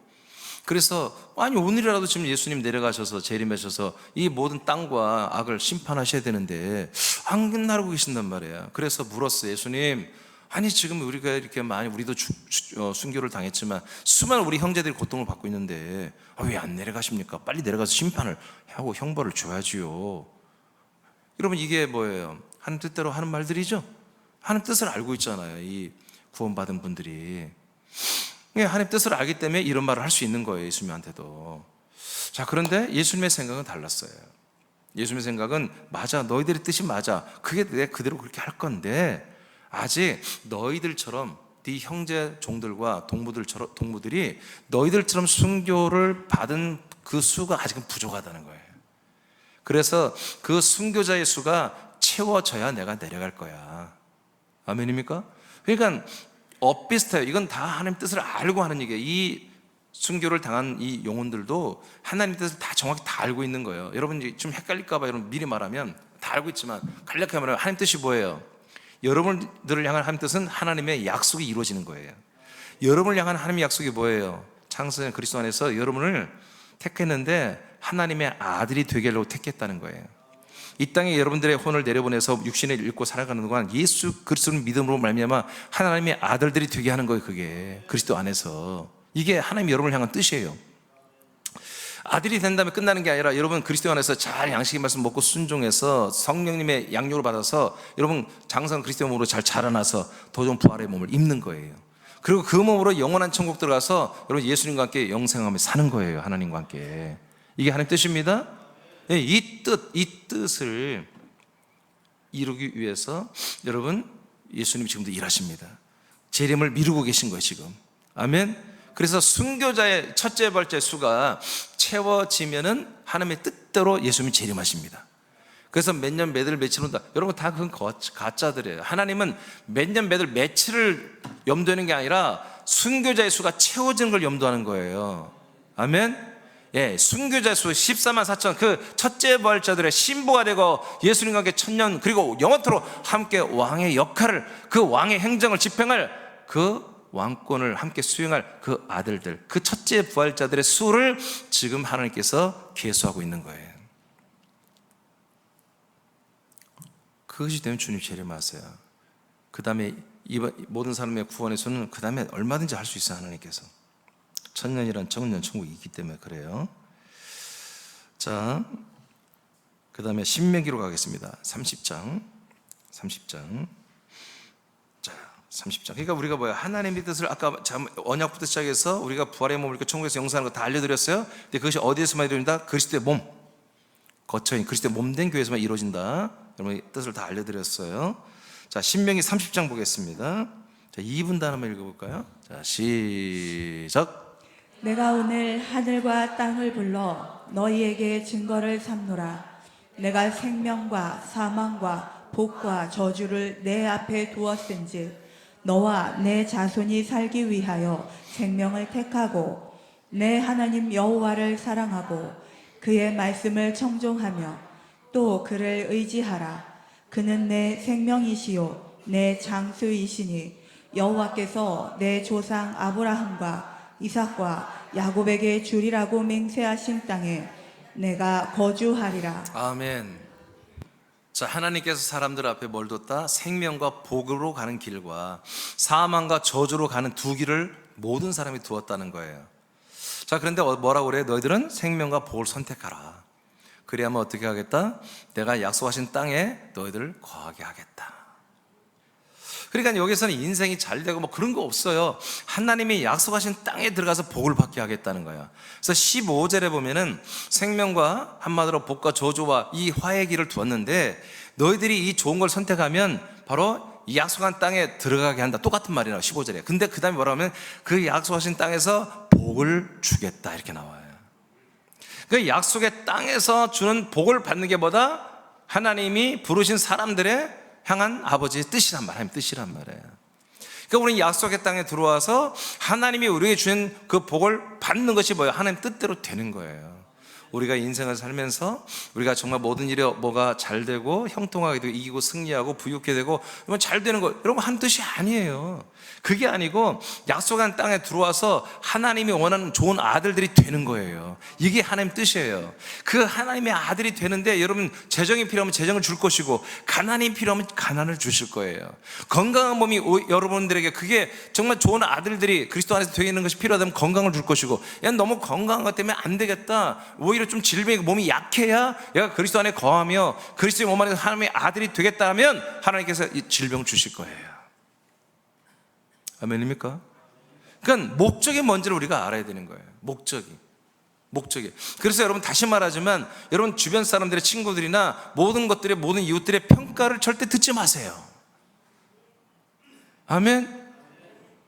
Speaker 1: 그래서 아니 오늘이라도 지금 예수님 내려가셔서 재림하셔서 이 모든 땅과 악을 심판하셔야 되는데 안 끝나고 계신단 말이에요. 그래서 물었어요. 예수님, 아니 지금 우리가 이렇게 많이 우리도 순교를 당했지만 수많은 우리 형제들이 고통을 받고 있는데 왜 안 내려가십니까? 빨리 내려가서 심판을 하고 형벌을 줘야지요. 여러분, 이게 뭐예요? 하나님 뜻대로 하는 말들이죠. 하나님 뜻을 알고 있잖아요, 이 구원받은 분들이. 하나님 뜻을 알기 때문에 이런 말을 할 수 있는 거예요, 예수님한테도. 자, 그런데 예수님의 생각은 달랐어요. 예수님의 생각은 맞아, 너희들의 뜻이 맞아, 그게 내 그대로 그렇게 할 건데 아직 너희들처럼 네 형제 종들과 동무들이 너희들처럼 순교를 받은 그 수가 아직은 부족하다는 거예요. 그래서 그 순교자의 수가 채워져야 내가 내려갈 거야. 아멘입니까? 그러니까 엇비슷해요. 이건 다 하나님 뜻을 알고 하는 얘기예요. 이 순교를 당한 이 영혼들도 하나님 뜻을 다 정확히 다 알고 있는 거예요. 여러분 좀 헷갈릴까 봐 여러분 미리 말하면 다 알고 있지만 간략하게 말하면 하나님 뜻이 뭐예요? 여러분들을 향한 하나님 뜻은 하나님의 약속이 이루어지는 거예요. 여러분을 향한 하나님의 약속이 뭐예요? 창세전 그리스도 안에서 여러분을 택했는데 하나님의 아들이 되게 하려고 택했다는 거예요. 이 땅에 여러분들의 혼을 내려보내서 육신을 잃고 살아가는 동안 예수 그리스도를 믿음으로 말미암아 하나님의 아들들이 되게 하는 거예요. 그게 그리스도 안에서 이게 하나님 여러분을 향한 뜻이에요. 아들이 된 다음에 끝나는 게 아니라 여러분 그리스도 안에서 잘 양식의 말씀 먹고 순종해서 성령님의 양육을 받아서 여러분 장성 그리스도의 몸으로 잘 자라나서 도전 부활의 몸을 입는 거예요. 그리고 그 몸으로 영원한 천국 들어가서 여러분 예수님과 함께 영생하며 사는 거예요. 하나님과 함께. 이게 하나님 뜻입니다. 이 뜻을 이루기 위해서 여러분 예수님 지금도 일하십니다. 재림을 미루고 계신 거예요 지금. 아멘. 그래서 순교자의 첫째 번째 수가 채워지면은 하나님의 뜻대로 예수님이 재림하십니다. 그래서 몇 년 몇월 며칠 온다. 여러분 다 그건 가짜들이에요. 하나님은 몇 년 몇월 며칠을 염두하는 게 아니라 순교자의 수가 채워지는 걸 염두하는 거예요. 아멘. 예, 순교자 수 14만 4천 그 첫째 부활자들의 신부가 되고 예수님과 함께 천년 그리고 영원토록 함께 왕의 역할을 그 왕의 행정을 집행할 그 왕권을 함께 수행할 그 아들들 그 첫째 부활자들의 수를 지금 하나님께서 계수하고 있는 거예요. 그것이 되면 주님 재림하세요. 그 다음에 이 모든 사람의 구원의 수는 그 다음에 얼마든지 할 수 있어요. 하나님께서 천년이란 천년 천국이 있기 때문에 그래요. 자, 그 다음에 신명기로 가겠습니다. 30장. 자, 30장. 그러니까 우리가 뭐야? 하나님의 뜻을 아까 언약부터 시작해서 우리가 부활의 몸을 이렇게 천국에서 영생하는 거 다 알려드렸어요. 근데 그것이 어디에서만 이루어진다? 그리스도의 몸, 거처인 그리스도의 몸된 교회에서만 이루어진다. 여러분 뜻을 다 알려드렸어요. 자, 신명기 30장 보겠습니다. 자, 2분 단어만 읽어볼까요? 자, 시작.
Speaker 2: 내가 오늘 하늘과 땅을 불러 너희에게 증거를 삼노라. 내가 생명과 사망과 복과 저주를 내 앞에 두었은즉 너와 내 자손이 살기 위하여 생명을 택하고 내 하나님 여호와를 사랑하고 그의 말씀을 청종하며 또 그를 의지하라. 그는 내 생명이시요 내 장수이시니 여호와께서 내 조상 아브라함과 이삭과 야곱에게 주리라고 맹세하신 땅에 내가 거주하리라.
Speaker 1: 아멘. 자, 하나님께서 사람들 앞에 뭘 뒀다? 생명과 복으로 가는 길과 사망과 저주로 가는 두 길을 모든 사람이 두었다는 거예요. 자, 그런데 뭐라고 그래요? 너희들은 생명과 복을 선택하라. 그래야만 어떻게 하겠다? 내가 약속하신 땅에 너희들을 거하게 하겠다. 그러니까 여기서는 인생이 잘 되고 뭐 그런 거 없어요. 하나님이 약속하신 땅에 들어가서 복을 받게 하겠다는 거예요. 그래서 15절에 보면은 생명과 한마디로 복과 저주와 이 화의 길을 두었는데 너희들이 이 좋은 걸 선택하면 바로 이 약속한 땅에 들어가게 한다. 똑같은 말이라고 15절에. 근데 그 다음에 뭐라고 하면 그 약속하신 땅에서 복을 주겠다 이렇게 나와요. 그 약속의 땅에서 주는 복을 받는 게 뭐다? 하나님이 부르신 사람들의 향한 아버지의 뜻이란 말이에요. 뜻이란 말이에요. 그러니까 우리는 약속의 땅에 들어와서 하나님이 우리에게 주신 그 복을 받는 것이 뭐예요? 하나님 뜻대로 되는 거예요. 우리가 인생을 살면서 우리가 정말 모든 일이 뭐가 잘 되고 형통하게 되고 이기고 승리하고 부유하게 되고 이건 잘 되는 거, 이런 거 한 뜻이 아니에요. 그게 아니고 약속한 땅에 들어와서 하나님이 원하는 좋은 아들들이 되는 거예요. 이게 하나님 뜻이에요. 그 하나님의 아들이 되는데 여러분, 재정이 필요하면 재정을 줄 것이고 가난이 필요하면 가난을 주실 거예요. 건강한 몸이 여러분들에게, 그게 정말 좋은 아들들이 그리스도 안에서 되게 있는 것이 필요하다면 건강을 줄 것이고, 야 너무 건강한 것 때문에 안 되겠다, 오히려 좀 질병이, 몸이 약해야 얘가 그리스도 안에 거하며 그리스도의 몸 안에서 하나님의 아들이 되겠다 하면 하나님께서 이 질병 주실 거예요. 아멘입니까? 그러니까 목적이 뭔지를 우리가 알아야 되는 거예요. 목적이. 그래서 여러분, 다시 말하지만 여러분 주변 사람들의, 친구들이나 모든 것들의, 모든 이웃들의 평가를 절대 듣지 마세요. 아멘.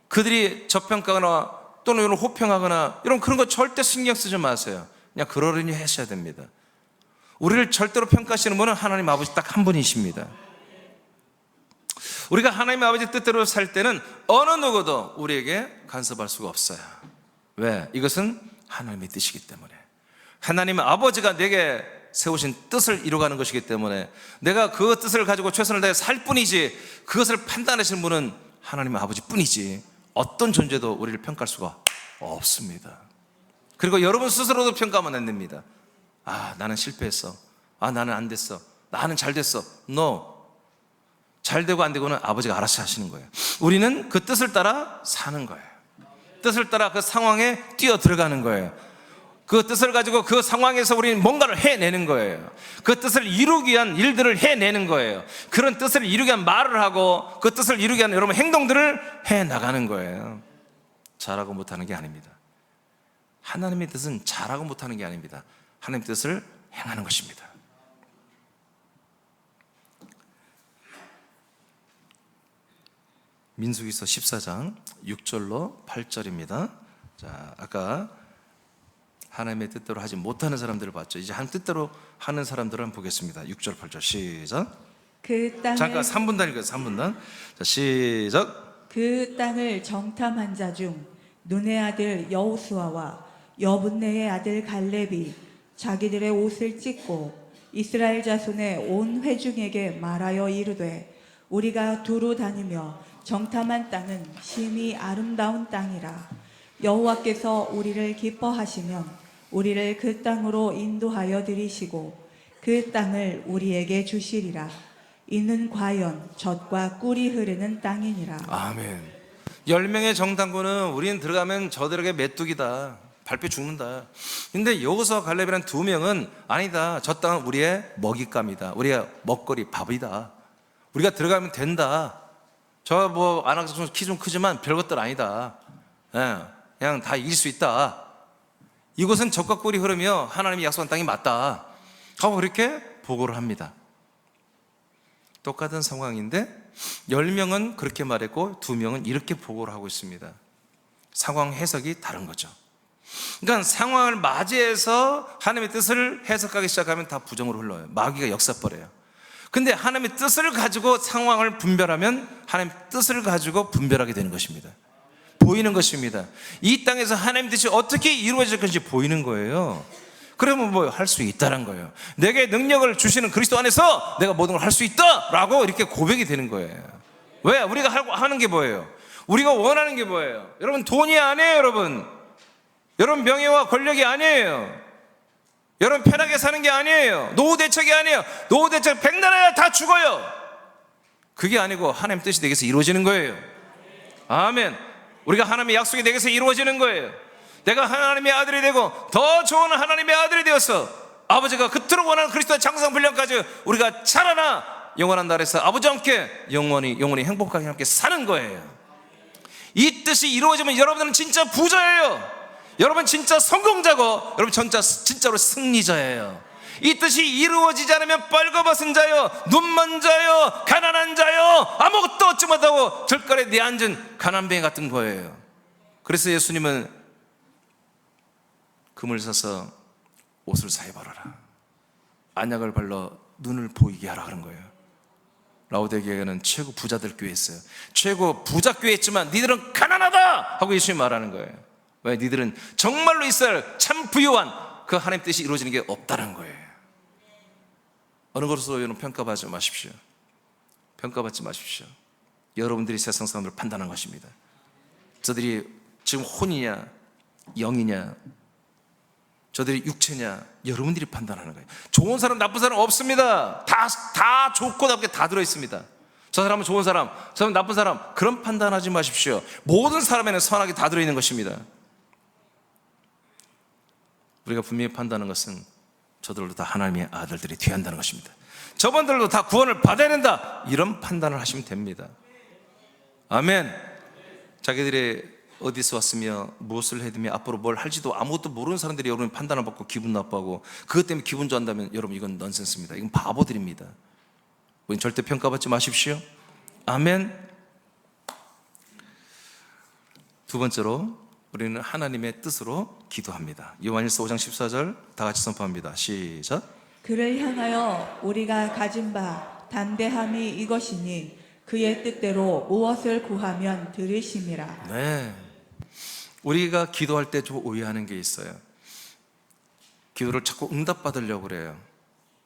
Speaker 1: 그들이 저평가하거나 또는 이런 호평하거나 이런 그런 거 절대 신경 쓰지 마세요. 그냥 그러려니 하셔야 됩니다. 우리를 절대로 평가하시는 분은 하나님 아버지 딱 한 분이십니다. 우리가 하나님 아버지 뜻대로 살 때는 어느 누구도 우리에게 간섭할 수가 없어요. 왜? 이것은 하나님의 뜻이기 때문에. 하나님 아버지가 내게 세우신 뜻을 이루어가는 것이기 때문에 내가 그 뜻을 가지고 최선을 다해 살 뿐이지, 그것을 판단하시는 분은 하나님 아버지 뿐이지 어떤 존재도 우리를 평가할 수가 없습니다. 그리고 여러분 스스로도 평가하면 안 됩니다. 아, 나는 실패했어. 아, 나는 안 됐어. 나는 잘 됐어. No. 잘 되고 안 되고는 아버지가 알아서 하시는 거예요. 우리는 그 뜻을 따라 사는 거예요. 뜻을 따라 그 상황에 뛰어 들어가는 거예요. 그 뜻을 가지고 그 상황에서 우리는 뭔가를 해내는 거예요. 그 뜻을 이루기 위한 일들을 해내는 거예요. 그런 뜻을 이루기 위한 말을 하고 그 뜻을 이루기 위한 여러분 행동들을 해나가는 거예요. 잘하고 못하는 게 아닙니다. 하나님의 뜻은 잘하고 못하는 게 아닙니다. 하나님의 뜻을 행하는 것입니다. 민수기서 14장 6절로 8절입니다. 자, 아까 하나님의 뜻대로 하지 못하는 사람들을 봤죠. 이제 하나님 뜻대로 하는 사람들을 한번 보겠습니다. 6절 8절 시작.
Speaker 2: 그 땅을
Speaker 1: 잠깐 3분단 읽어요. 3분단. 자, 시작.
Speaker 2: 그 땅을 정탐한 자 중 눈의 아들 여호수아와 여분네의 아들 갈렙이 자기들의 옷을 찢고 이스라엘 자손의 온 회중에게 말하여 이르되, 우리가 두루 다니며 정탐한 땅은 심히 아름다운 땅이라. 여호와께서 우리를 기뻐하시면 우리를 그 땅으로 인도하여 들이시고 그 땅을 우리에게 주시리라. 이는 과연 젖과 꿀이 흐르는 땅이니라.
Speaker 1: 아멘. 10명의 정탐꾼은 우리는 들어가면 저들에게 메뚜기다, 밟혀 죽는다. 근데 여호수아 갈렙이란 2명은 아니다, 저 땅은 우리의 먹잇감이다, 우리의 먹거리, 밥이다, 우리가 들어가면 된다. 저 뭐 안악성 키 좀 크지만 별것들 아니다. 예, 그냥 다 이길 수 있다. 이곳은 젖과 꿀이 흐르며 하나님이 약속한 땅이 맞다 하고 그렇게 보고를 합니다. 똑같은 상황인데 10명은 그렇게 말했고 2명은 이렇게 보고를 하고 있습니다. 상황 해석이 다른 거죠. 그러니까 상황을 맞이해서 하나님의 뜻을 해석하기 시작하면 다 부정으로 흘러요. 마귀가 역사버려요. 근데 하나님의 뜻을 가지고 상황을 분별하면 하나님의 뜻을 가지고 분별하게 되는 것입니다. 보이는 것입니다. 이 땅에서 하나님의 뜻이 어떻게 이루어질 건지 보이는 거예요. 그러면 뭐 할 수 있다는 거예요. 내게 능력을 주시는 그리스도 안에서 내가 모든 걸 할 수 있다라고 이렇게 고백이 되는 거예요. 왜? 우리가 하는 게 뭐예요? 우리가 원하는 게 뭐예요? 여러분, 돈이 아니에요. 여러분 명예와 권력이 아니에요. 여러분 편하게 사는 게 아니에요. 노후 대책이 아니에요. 노후 대책 백날해야 다 죽어요. 그게 아니고 하나님 뜻이 내게서 이루어지는 거예요. 아멘. 우리가 하나님의 약속이 내게서 이루어지는 거예요. 내가 하나님의 아들이 되고 더 좋은 하나님의 아들이 되어서 아버지가 그토록 원하는 그리스도의 장성분량까지 우리가 자라나 영원한 나라에서 아버지와 함께 영원히 행복하게 함께 사는 거예요. 이 뜻이 이루어지면 여러분은 진짜 부자예요. 여러분 진짜 성공자고 여러분 진짜로 승리자예요. 이 뜻이 이루어지지 않으면 빨가벗은 자요, 눈먼 자요, 가난한 자요, 아무것도 얻지 못하고 들가에 내앉은 가난뱅이 같은 거예요. 그래서 예수님은 금을 사서 옷을 사입어라, 안약을 발라 눈을 보이게 하라 그런 거예요. 라오디게아는 최고 부자들 교회였어요. 최고 부자 교회였지만 니들은 가난하다 하고 예수님이 말하는 거예요. 왜? 니들은 정말로 이스라엘 참 부유한 그 하나님 뜻이 이루어지는 게 없다는 거예요. 어느 것으로 여러분 평가받지 마십시오. 평가받지 마십시오. 여러분들이 세상 사람들을 판단하는 것입니다. 저들이 지금 혼이냐 영이냐, 저들이 육체냐, 여러분들이 판단하는 거예요. 좋은 사람 나쁜 사람 없습니다. 다 좋고 나쁘게 다 들어있습니다. 저 사람은 좋은 사람, 저 사람은 나쁜 사람, 그런 판단하지 마십시오. 모든 사람에는 선하게 다 들어있는 것입니다. 우리가 분명히 판단하는 것은 저들도 다 하나님의 아들들이 되어야 한다는 것입니다. 저분들도 다 구원을 받아야 된다, 이런 판단을 하시면 됩니다. 아멘. 자기들이 어디서 왔으며 무엇을 해두며 앞으로 뭘 할지도 아무것도 모르는 사람들이 여러분 판단을 받고 기분 나빠하고 그것 때문에 기분 좋아한다면 여러분 이건 넌센스입니다. 이건 바보들입니다. 우린 절대 평가받지 마십시오. 아멘. 두 번째로 우리는 하나님의 뜻으로 기도합니다. 요한일서 5장 14절 다 같이 선포합니다. 시작.
Speaker 2: 그를 향하여 우리가 가진 바 담대함이 이것이니 그의 뜻대로 무엇을 구하면 들으심이라.
Speaker 1: 네. 우리가 기도할 때 좀 오해하는 게 있어요. 기도를 자꾸 응답받으려고 그래요.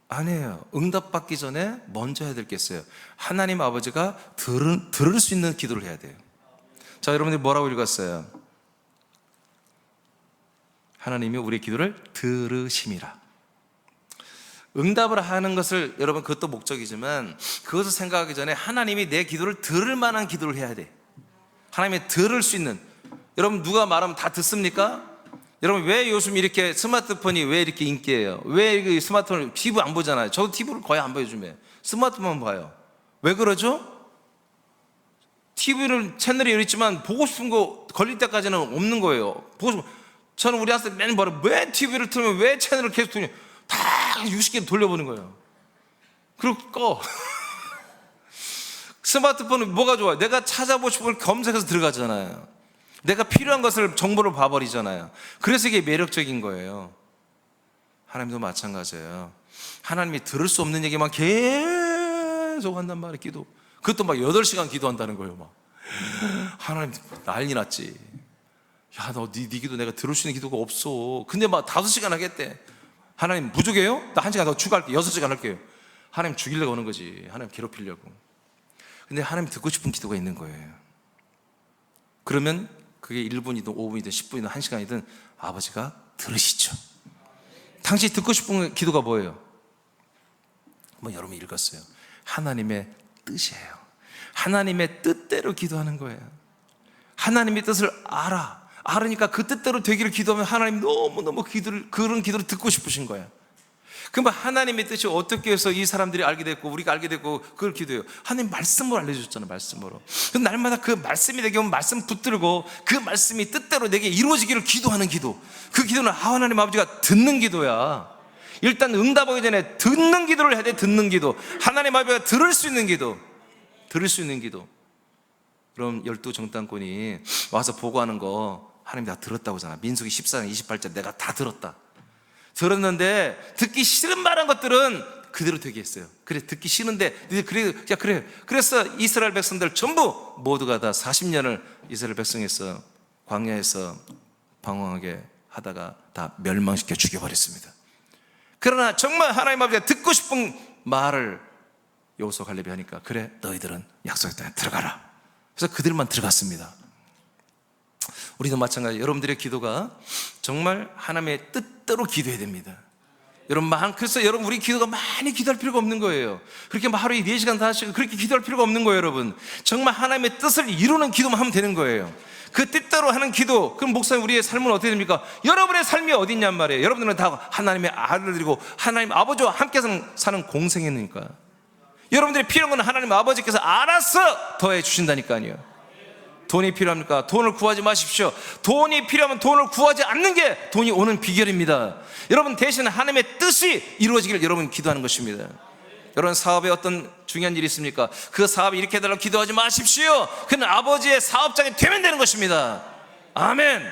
Speaker 1: 아니에요. 응답받기 전에 먼저 해야 될 게 있어요. 하나님 아버지가 들을 수 있는 기도를 해야 돼요. 자, 여러분들이 뭐라고 읽었어요? 하나님이 우리의 기도를 들으심이라. 응답을 하는 것을, 여러분 그것도 목적이지만 그것을 생각하기 전에 하나님이 내 기도를 들을 만한 기도를 해야 돼. 하나님이 들을 수 있는. 여러분 누가 말하면 다 듣습니까? 여러분 왜 요즘 이렇게 스마트폰이 왜 이렇게 인기예요? 왜 스마트폰 TV 안 보잖아요. 저도 TV를 거의 안 봐요. 요즘에 스마트폰만 봐요. 왜 그러죠? TV를 채널이 여러 있지만 보고 싶은 거 걸릴 때까지는 없는 거예요. 보고 싶은, 저는 우리 아들 맨날 말해, 왜 TV를 틀면 왜 채널을 계속 돌려? 다 60개 돌려보는 거예요. 그리고 꺼. 스마트폰은 뭐가 좋아요? 내가 찾아보고 싶은 걸 검색해서 들어가잖아요. 내가 필요한 것을 정보를 봐버리잖아요. 그래서 이게 매력적인 거예요. 하나님도 마찬가지예요. 하나님이 들을 수 없는 얘기만 계속 한단 말이에요. 기도. 그것도 막 8시간 기도한다는 거예요. 막 하나님 난리 났지. 야, 너 네 기도 내가 들을 수 있는 기도가 없어. 근데 막 5시간 하겠대. 하나님 부족해요? 나 1시간 더 추가할게. 6시간 할게요. 하나님 죽이려고 하는 거지. 하나님 괴롭히려고. 근데 하나님 듣고 싶은 기도가 있는 거예요. 그러면 그게 1분이든 5분이든 10분이든 1시간이든 아버지가 들으시죠. 당신이 듣고 싶은 기도가 뭐예요? 뭐 여러분이 읽었어요. 하나님의 뜻이에요. 하나님의 뜻대로 기도하는 거예요. 하나님의 뜻을 알으니까 그 뜻대로 되기를 기도하면 하나님 너무너무 그런 기도를 듣고 싶으신 거예요. 그러면 하나님의 뜻이 어떻게 해서 이 사람들이 알게 됐고 우리가 알게 됐고 그걸 기도해요. 하나님 말씀으로 알려주셨잖아요. 말씀으로. 날마다 그 말씀이 내게 오면 말씀 붙들고 그 말씀이 뜻대로 내게 이루어지기를 기도하는 기도. 그 기도는 하나님 아버지가 듣는 기도야. 일단 응답하기 전에 듣는 기도를 해야 돼. 듣는 기도. 하나님 아버지가 들을 수 있는 기도. 들을 수 있는 기도. 그럼 12 정탐꾼이 와서 보고하는 거 하나님 다 들었다고 하잖아. 민수기 14장 28절 내가 다 들었다. 들었는데 듣기 싫은 말한 것들은 그대로 되게 했어요. 그래, 듣기 싫은데 그래. 그래서 이스라엘 백성들 전부 모두가 다 40년을 이스라엘 백성에서 광야에서 방황하게 하다가 다 멸망시켜 죽여버렸습니다. 그러나 정말 하나님 아버지가 듣고 싶은 말을 여호수아 갈렙이 하니까 그래, 너희들은 약속의 땅에 들어가라. 그래서 그들만 들어갔습니다. 우리도 마찬가지. 여러분들의 기도가 정말 하나님의 뜻대로 기도해야 됩니다. 그래서 여러분 우리 기도가 많이 기도할 필요가 없는 거예요. 그렇게 하루에 4시간 5시간 그렇게 기도할 필요가 없는 거예요. 여러분 정말 하나님의 뜻을 이루는 기도만 하면 되는 거예요. 그 뜻대로 하는 기도. 그럼 목사님 우리의 삶은 어떻게 됩니까? 여러분의 삶이 어디 있냔 말이에요. 여러분들은 다 하나님의 아들들이고 하나님 아버지와 함께 사는 공생이니까. 여러분들이 필요한 건 하나님 아버지께서 알아서 더해 주신다니까요. 돈이 필요합니까? 돈을 구하지 마십시오. 돈이 필요하면 돈을 구하지 않는 게 돈이 오는 비결입니다. 여러분 대신 하나님의 뜻이 이루어지기를 여러분 기도하는 것입니다. 여러분 사업에 어떤 중요한 일이 있습니까? 그 사업이 이렇게 해달라고 기도하지 마십시오. 그는 아버지의 사업장이 되면 되는 것입니다. 아멘.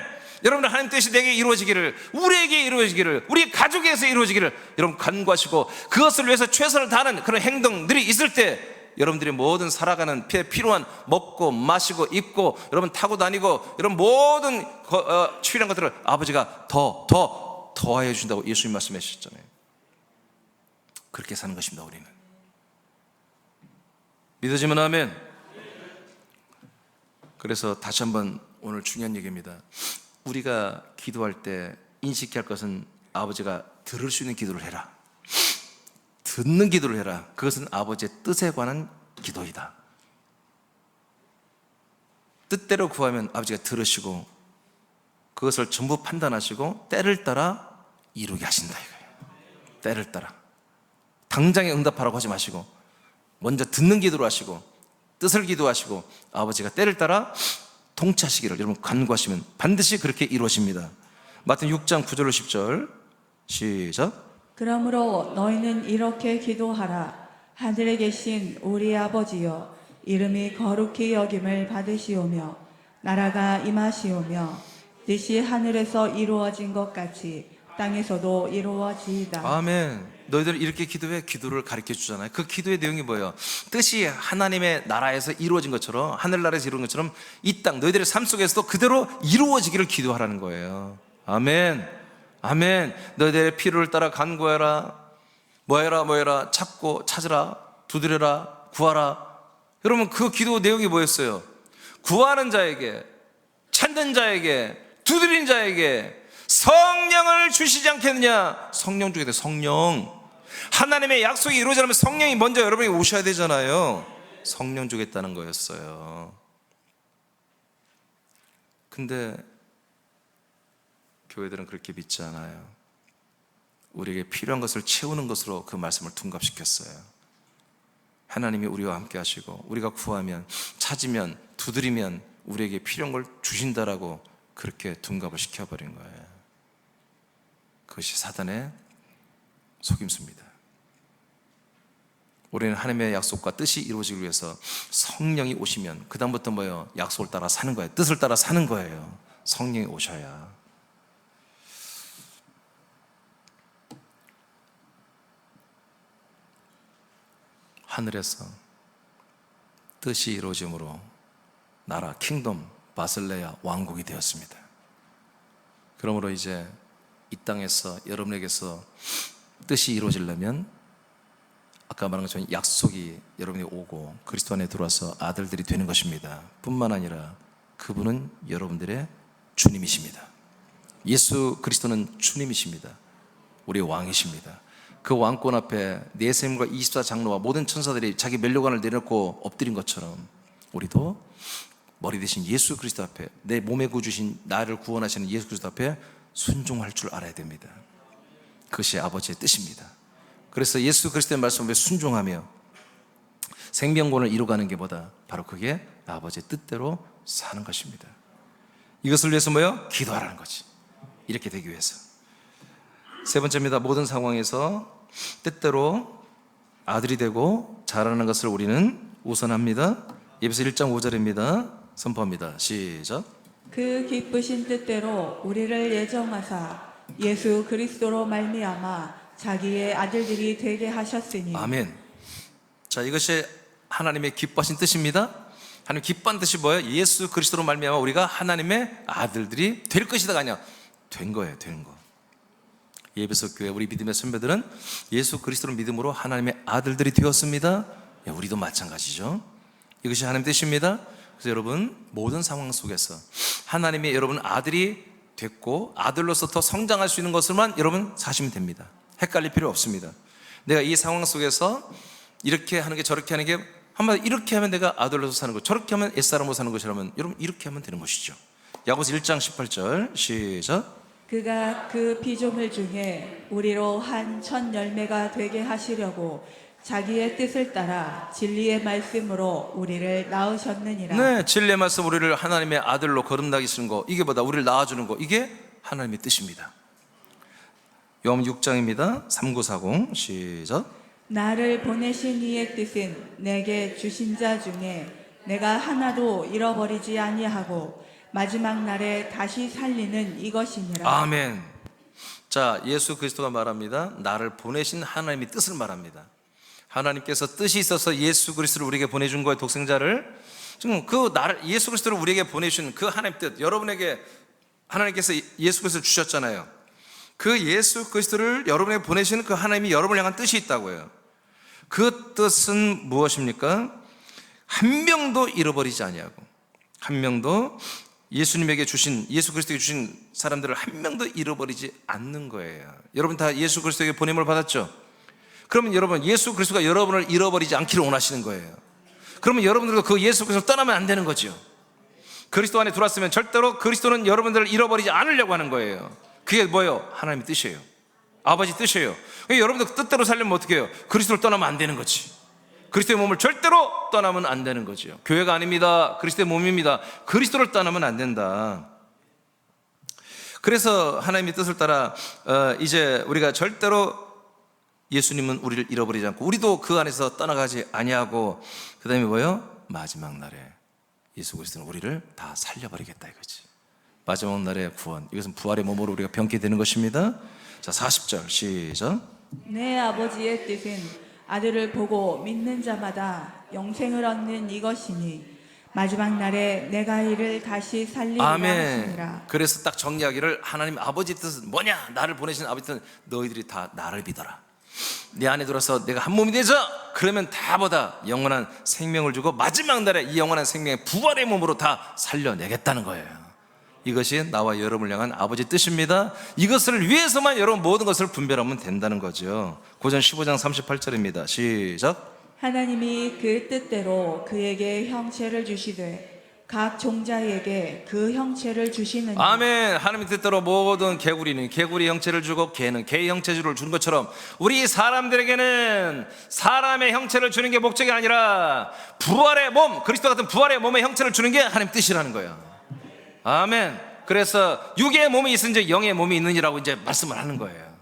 Speaker 1: 여러분들 하나님 뜻이 내게 이루어지기를, 우리에게 이루어지기를, 우리 가족에서 이루어지기를 여러분 간구하시고 그것을 위해서 최선을 다하는 그런 행동들이 있을 때 여러분들이 모든 살아가는 필요한 먹고 마시고 입고 여러분 타고 다니고 이런 모든 필요한 것들을 아버지가 더하여 준다고 예수님 말씀하셨잖아요. 그렇게 사는 것입니다. 우리는 믿어지면 아멘. 그래서 다시 한번 오늘 중요한 얘기입니다. 우리가 기도할 때 인식해야 할 것은 아버지가 들을 수 있는 기도를 해라. 듣는 기도를 해라. 그것은 아버지의 뜻에 관한 기도이다. 뜻대로 구하면 아버지가 들으시고 그것을 전부 판단하시고 때를 따라 이루게 하신다 이거예요. 때를 따라 당장에 응답하라고 하지 마시고 먼저 듣는 기도를 하시고 뜻을 기도하시고 아버지가 때를 따라 통치하시기를 여러분 간구하시면 반드시 그렇게 이루어집니다. 마태복음 6장 9절로 10절 시작.
Speaker 2: 그러므로 너희는 이렇게 기도하라. 하늘에 계신 우리 아버지여, 이름이 거룩히 여김을 받으시오며 나라가 임하시오며 뜻이 하늘에서 이루어진 것 같이 땅에서도 이루어지이다.
Speaker 1: 아멘. 너희들 이렇게 기도해. 기도를 가르쳐 주잖아요. 그 기도의 내용이 뭐예요? 뜻이 하나님의 나라에서 이루어진 것처럼, 하늘나라에서 이루어진 것처럼 이 땅 너희들의 삶 속에서도 그대로 이루어지기를 기도하라는 거예요. 아멘. 아멘. 너희들의 필요를 따라 간구해라. 뭐해라 찾고 찾으라. 두드려라. 구하라. 여러분 그 기도 내용이 뭐였어요? 구하는 자에게, 찾는 자에게, 두드리는 자에게 성령을 주시지 않겠느냐. 성령 주게 돼. 성령. 하나님의 약속이 이루어지려면 성령이 먼저 여러분에게 오셔야 되잖아요. 성령 주겠다는 거였어요. 근데 교회들은 그렇게 믿지 않아요. 우리에게 필요한 것을 채우는 것으로 그 말씀을 둔갑시켰어요. 하나님이 우리와 함께 하시고 우리가 구하면, 찾으면, 두드리면 우리에게 필요한 걸 주신다라고 그렇게 둔갑을 시켜버린 거예요. 그것이 사단의 속임수입니다. 우리는 하나님의 약속과 뜻이 이루어지기 위해서 성령이 오시면 그 다음부터 뭐예요? 약속을 따라 사는 거예요. 뜻을 따라 사는 거예요. 성령이 오셔야. 하늘에서 뜻이 이루어짐으로 나라, 킹덤, 바슬레야 왕국이 되었습니다. 그러므로 이제 이 땅에서 여러분에게서 뜻이 이루어지려면 아까 말한 것처럼 약속이 여러분이 오고 그리스도 안에 들어와서 아들들이 되는 것입니다. 뿐만 아니라 그분은 여러분들의 주님이십니다. 예수 그리스도는 주님이십니다. 우리의 왕이십니다. 그 왕권 앞에 네셈과 24장로와 모든 천사들이 자기 면류관을 내려놓고 엎드린 것처럼 우리도 머리 대신 예수 그리스도 앞에, 내 몸의 구주신 나를 구원하시는 예수 그리스도 앞에 순종할 줄 알아야 됩니다. 그것이 아버지의 뜻입니다. 그래서 예수 그리스도의 말씀에 순종하며 생명권을 이루어가는 게 뭐다? 바로 그게 아버지의 뜻대로 사는 것입니다. 이것을 위해서 뭐예요? 기도하라는 거지. 이렇게 되기 위해서. 세 번째입니다. 모든 상황에서 뜻대로 아들이 되고 자라는 것을 우리는 우선합니다. 에베소 1장 5절입니다. 선포합니다. 시작.
Speaker 2: 그 기쁘신 뜻대로 우리를 예정하사 예수 그리스도로 말미암아 자기의 아들들이 되게 하셨으니.
Speaker 1: 아멘. 자, 이것이 하나님의 기뻐하신 뜻입니다. 하나님 기뻐한 뜻이 뭐예요? 예수 그리스도로 말미암아 우리가 하나님의 아들들이 될 것이다가 아니야. 된 거예요. 된 거. 예배석 교회 우리 믿음의 선배들은 예수 그리스도를 믿음으로 하나님의 아들들이 되었습니다. 우리도 마찬가지죠. 이것이 하나님의 뜻입니다. 그래서 여러분 모든 상황 속에서 하나님의 여러분 아들이 됐고 아들로서 더 성장할 수 있는 것을만 여러분 사시면 됩니다. 헷갈릴 필요 없습니다. 내가 이 상황 속에서 이렇게 하는 게 저렇게 하는 게 한마디로 이렇게 하면 내가 아들로서 사는 것, 저렇게 하면 옛사람으로 사는 것이라면 여러분 이렇게 하면 되는 것이죠. 야고보서 1장 18절 시작.
Speaker 2: 그가 그 피조물 중에 우리로 한 첫 열매가 되게 하시려고 자기의 뜻을 따라 진리의 말씀으로 우리를 낳으셨느니라.
Speaker 1: 네, 진리의 말씀 우리를 하나님의 아들로 거듭나게 하시는 거, 이게 뭐다? 우리를 낳아주는 거, 이게 하나님의 뜻입니다. 요한 6장입니다. 3940 시작.
Speaker 2: 나를 보내신 이의 뜻은 내게 주신 자 중에 내가 하나도 잃어버리지 아니하고 마지막 날에 다시 살리는 이것이니라.
Speaker 1: 아멘. 자, 예수 그리스도가 말합니다. 나를 보내신 하나님의 뜻을 말합니다. 하나님께서 뜻이 있어서 예수 그리스도를 우리에게 보내준 거예요. 독생자를. 지금 그 나를 예수 그리스도를 우리에게 보내주신 그 하나님 뜻, 여러분에게 하나님께서 예수 그리스도를 주셨잖아요. 그 예수 그리스도를 여러분에게 보내시는 그 하나님이 여러분을 향한 뜻이 있다고요. 그 뜻은 무엇입니까? 한 명도 잃어버리지 아니하고, 한 명도 예수님에게 주신, 예수 그리스도에게 주신 사람들을 한 명도 잃어버리지 않는 거예요. 여러분 다 예수 그리스도에게 보냄을 받았죠? 그러면 여러분 예수 그리스도가 여러분을 잃어버리지 않기를 원하시는 거예요. 그러면 여러분들도 그 예수 그리스도를 떠나면 안 되는 거죠. 그리스도 안에 들어왔으면 절대로 그리스도는 여러분들을 잃어버리지 않으려고 하는 거예요. 그게 뭐예요? 하나님의 뜻이에요. 아버지 뜻이에요. 여러분들 그 뜻대로 살려면 어떻게 해요? 그리스도를 떠나면 안 되는 거지. 그리스도의 몸을 절대로 떠나면 안 되는 거죠. 교회가 아닙니다. 그리스도의 몸입니다. 그리스도를 떠나면 안 된다. 그래서 하나님의 뜻을 따라 이제 우리가 절대로 예수님은 우리를 잃어버리지 않고 우리도 그 안에서 떠나가지 아니하고, 그 다음에 뭐예요? 마지막 날에 예수 그리스도는 우리를 다 살려버리겠다 이거지. 마지막 날의 구원, 이것은 부활의 몸으로 우리가 병게 되는 것입니다. 자, 40절 시작.
Speaker 2: 내 아버지의 뜻은 아들을 보고 믿는 자마다 영생을 얻는 이것이니 마지막 날에 내가 이를 다시 살리리라
Speaker 1: 아멘.
Speaker 2: 하시니라.
Speaker 1: 그래서 딱 정리하기를, 하나님 아버지 뜻은 뭐냐? 나를 보내신 아버지 뜻은 너희들이 다 나를 믿어라. 내 안에 들어서 내가 한 몸이 되자, 그러면 다보다 영원한 생명을 주고 마지막 날에 이 영원한 생명의 부활의 몸으로 다 살려내겠다는 거예요. 이것이 나와 여러분을 향한 아버지 뜻입니다. 이것을 위해서만 여러분 모든 것을 분별하면 된다는 거죠. 고전 15장 38절입니다. 시작.
Speaker 2: 하나님이 그 뜻대로 그에게 형체를 주시되 각 종자에게 그 형체를 주시느니.
Speaker 1: 아멘. 하나님의 뜻대로 모든 개구리는 개구리 형체를 주고 개는 개의 형체를 주는 것처럼 우리 사람들에게는 사람의 형체를 주는 게 목적이 아니라 부활의 몸, 그리스도 같은 부활의 몸의 형체를 주는 게 하나님 뜻이라는 거예요. 아멘. 그래서 육의 몸이 있은지 영의 몸이 있느니라고 이제 말씀을 하는 거예요.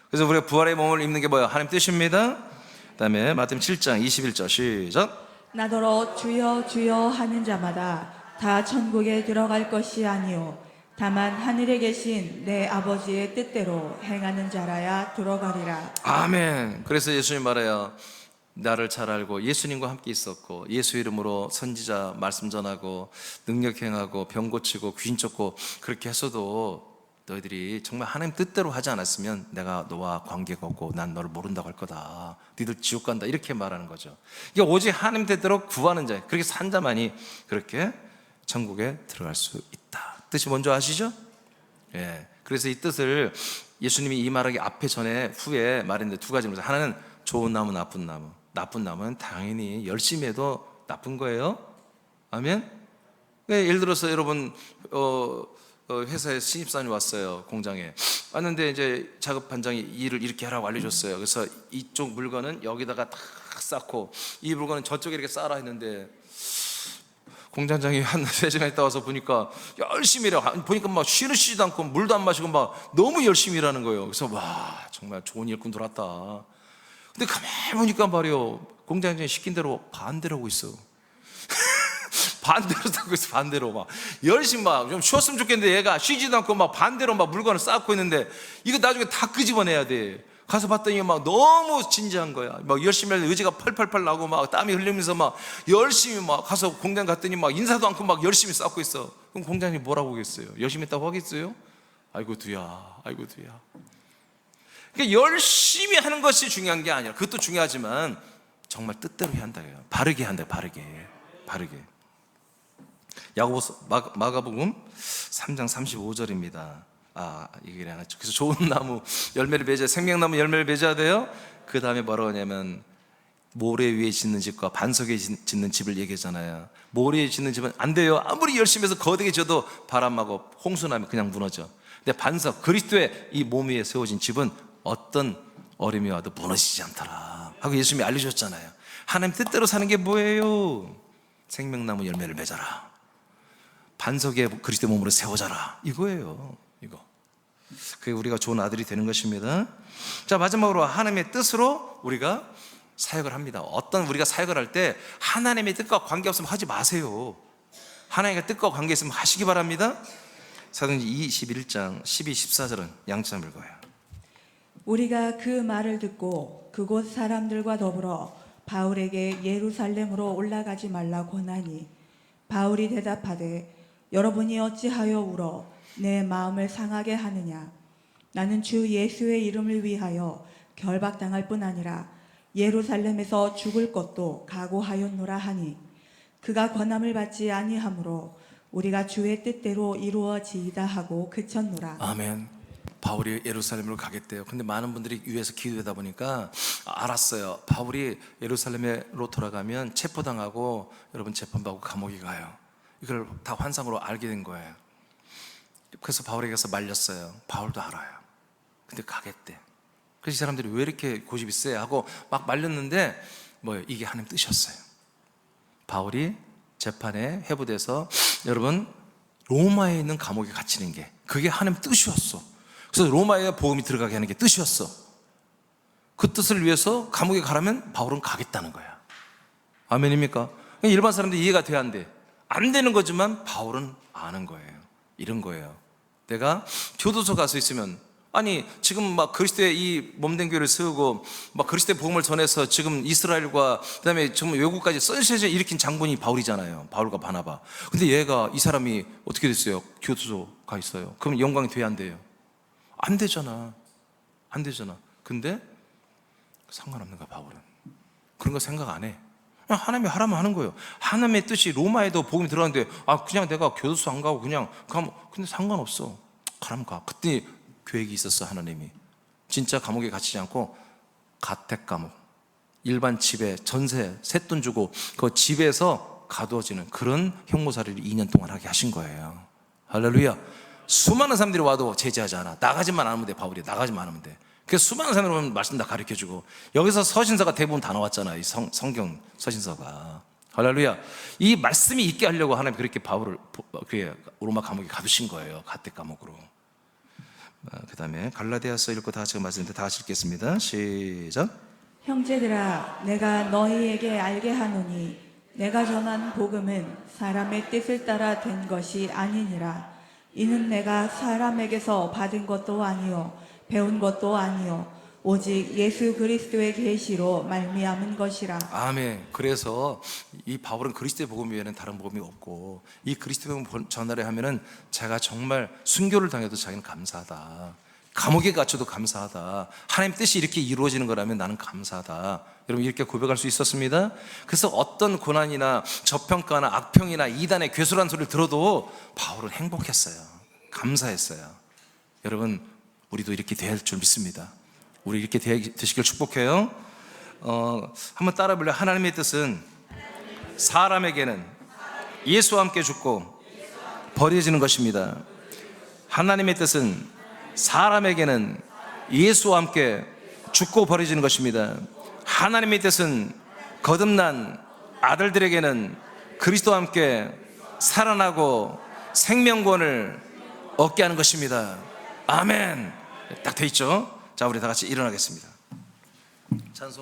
Speaker 1: 그래서 우리가 부활의 몸을 입는 게 뭐예요? 하나님 뜻입니다. 그 다음에 마태복음 7장 21절 시작.
Speaker 2: 나더러 주여 주여 하는 자마다 다 천국에 들어갈 것이 아니요 다만 하늘에 계신 내 아버지의 뜻대로 행하는 자라야 들어가리라.
Speaker 1: 아멘. 그래서 예수님 말해요. 나를 잘 알고 예수님과 함께 있었고 예수 이름으로 선지자 말씀 전하고 능력 행하고 병 고치고 귀신 쫓고 그렇게 했어도 너희들이 정말 하나님 뜻대로 하지 않았으면 내가 너와 관계가 없고 난 너를 모른다고 할 거다. 너희들 지옥 간다. 이렇게 말하는 거죠. 이게 오직 하나님 뜻대로 구하는 자, 그렇게 산 자만이 그렇게 천국에 들어갈 수 있다. 뜻이 뭔지 아시죠? 예. 그래서 이 뜻을 예수님이 이 말하기 앞에 전에 후에 말했는데 두 가지입니다. 하나는 좋은 나무, 나쁜 나무. 나쁜 나무는 당연히 열심히 해도 나쁜 거예요. 아멘. 예를 들어서 여러분 회사에 신입사원이 왔어요. 공장에 왔는데 이제 작업 반장이 일을 이렇게 하라고 알려줬어요. 그래서 이쪽 물건은 여기다가 탁 쌓고 이 물건은 저쪽에 이렇게 쌓아라 했는데 공장장이 한 3시간 있다 와서 보니까 열심히 일해. 보니까 막 쉬지도 않고 물도 안 마시고 막 너무 열심히 일하는 거예요. 그래서 와, 정말 좋은 일꾼 들어왔다. 근데 가만히 보니까 말이요, 공장장이 시킨 대로 반대로 하고 있어. 반대로 하고 있어. 반대로 막 열심히 막 좀 쉬었으면 좋겠는데 얘가 쉬지도 않고 막 반대로 막 물건을 쌓고 있는데 이거 나중에 다 끄집어내야 돼. 가서 봤더니 막 너무 진지한 거야. 막 열심히 하는데 의지가 펄펄펄 나고 막 땀이 흘리면서 막 열심히 막 가서 공장 갔더니 막 인사도 않고 막 열심히 쌓고 있어. 그럼 공장장이 뭐라고 하겠어요? 열심히 했다고 하겠어요? 아이고 두야, 아이고 두야. 그러니까 열심히 하는 것이 중요한 게 아니라, 그것도 중요하지만 정말 뜻대로 해야 한다. 바르게 한다. 바르게. 야고보서 마가복음 3장 35절입니다. 이게 하나죠. 그래서 좋은 나무 열매를 맺어야, 생명나무 열매를 맺어야 돼요. 그 다음에 뭐라고 하냐면 모래 위에 짓는 집과 반석에 짓는 집을 얘기하잖아요. 모래 위에 짓는 집은 안 돼요. 아무리 열심히 해서 거대게 져도 바람하고 홍수 나면 그냥 무너져. 근데 반석, 그리스도의 이 몸 위에 세워진 집은 어떤 어려움이 와도 무너지지 않더라 하고 예수님이 알려주셨잖아요. 하나님 뜻대로 사는 게 뭐예요? 생명나무 열매를 맺어라. 반석에 그리스도의 몸으로 세워져라. 이거예요. 이거. 그게 우리가 좋은 아들이 되는 것입니다. 자, 마지막으로 하나님의 뜻으로 우리가 사역을 합니다. 어떤 우리가 사역을 할 때 하나님의 뜻과 관계없으면 하지 마세요. 하나님의 뜻과 관계 있으면 하시기 바랍니다. 사도행전 21장 12, 14절은 양처럼 읽어요.
Speaker 2: 우리가 그 말을 듣고 그곳 사람들과 더불어 바울에게 예루살렘으로 올라가지 말라 권하니 바울이 대답하되 여러분이 어찌하여 울어 내 마음을 상하게 하느냐. 나는 주 예수의 이름을 위하여 결박당할 뿐 아니라 예루살렘에서 죽을 것도 각오하였노라 하니 그가 권함을 받지 아니하므로 우리가 주의 뜻대로 이루어지이다 하고 그쳤노라.
Speaker 1: 아멘. 바울이 예루살렘으로 가겠대요. 근데 많은 분들이 위에서 기도하다 보니까 알았어요. 바울이 예루살렘으로 돌아가면 체포당하고 여러분 재판받고 감옥에 가요. 이걸 다 환상으로 알게 된 거예요. 그래서 바울에게 가서 말렸어요. 바울도 알아요. 근데 가겠대. 그래서 이 사람들이 왜 이렇게 고집이 세 하고 막 말렸는데 뭐예요? 이게 하나님 뜻이었어요. 바울이 재판에 회부돼서 여러분 로마에 있는 감옥에 갇히는 게 그게 하나님 뜻이었어. 그래서 로마에 복음이 들어가게 하는 게 뜻이었어. 그 뜻을 위해서 감옥에 가라면 바울은 가겠다는 거야. 아멘입니까? 일반 사람들이 이해가 돼야 안 돼. 안 되는 거지만 바울은 아는 거예요. 이런 거예요. 내가 교도소 가서 있으면 아니 지금 막 그리스도의 이 몸된 교회를 세우고 막 그리스도의 복음을 전해서 지금 이스라엘과 그다음에 정말 외국까지 선셋을 일으킨 장본이 바울이잖아요. 바울과 바나바. 근데 얘가 이 사람이 어떻게 됐어요? 교도소 가 있어요. 그럼 영광이 돼야 안 돼요? 안 되잖아. 안 되잖아. 근데 상관없는 거야. 바울은 그런 거 생각 안 해. 그냥 하나님이 하라면 하는 거예요. 하나님의 뜻이 로마에도 복음이 들어가는데 그냥 내가 교도소 안 가고 그냥 가면 근데 상관없어. 가라면 가. 그때 계획이 있었어. 하나님이 진짜 감옥에 갇히지 않고 가택 감옥, 일반 집에 전세 쇳돈 주고 그 집에서 가두어지는 그런 형무살이를 2년 동안 하게 하신 거예요. 할렐루야. 수많은 사람들이 와도 제지하지 않아. 나가지만 않으면 돼. 바울이 나가지만 않으면 돼. 그래서 수많은 사람들이 오면 말씀 다 가르쳐주고 여기서 서신서가 대부분 다 나왔잖아. 이 성경 서신서가. 할렐루야. 이 말씀이 있게 하려고 하나님 그렇게 바울을 로마 감옥에 가두신 거예요. 가택 감옥으로. 그 다음에 갈라디아서 읽고 다 같이 말씀인데 다 같이 읽겠습니다. 시작.
Speaker 2: 형제들아 내가 너희에게 알게 하노니 내가 전한 복음은 사람의 뜻을 따라 된 것이 아니니라. 이는 내가 사람에게서 받은 것도 아니요 배운 것도 아니요 오직 예수 그리스도의 계시로 말미암은 것이라.
Speaker 1: 아멘. 그래서 이 바울은 그리스도의 복음 외에는 다른 복음이 없고 이 그리스도의 복음 전하려 하면은 제가 정말 순교를 당해도 자기는 감사하다. 감옥에 갇혀도 감사하다. 하나님 뜻이 이렇게 이루어지는 거라면 나는 감사하다. 여러분 이렇게 고백할 수 있었습니다. 그래서 어떤 고난이나 저평가나 악평이나 이단의 괴수란 소리를 들어도 바울은 행복했어요. 감사했어요. 여러분 우리도 이렇게 될 줄 믿습니다. 우리 이렇게 되시길 축복해요. 한번 따라 불러요. 하나님의 뜻은 사람에게는 예수와 함께 죽고 버려지는 것입니다. 하나님의 뜻은 사람에게는 예수와 함께 죽고 버려지는 것입니다. 하나님의 뜻은 거듭난 아들들에게는 그리스도와 함께 살아나고 생명권을 얻게 하는 것입니다. 아멘. 딱 돼 있죠? 자, 우리 다 같이 일어나겠습니다. 찬송.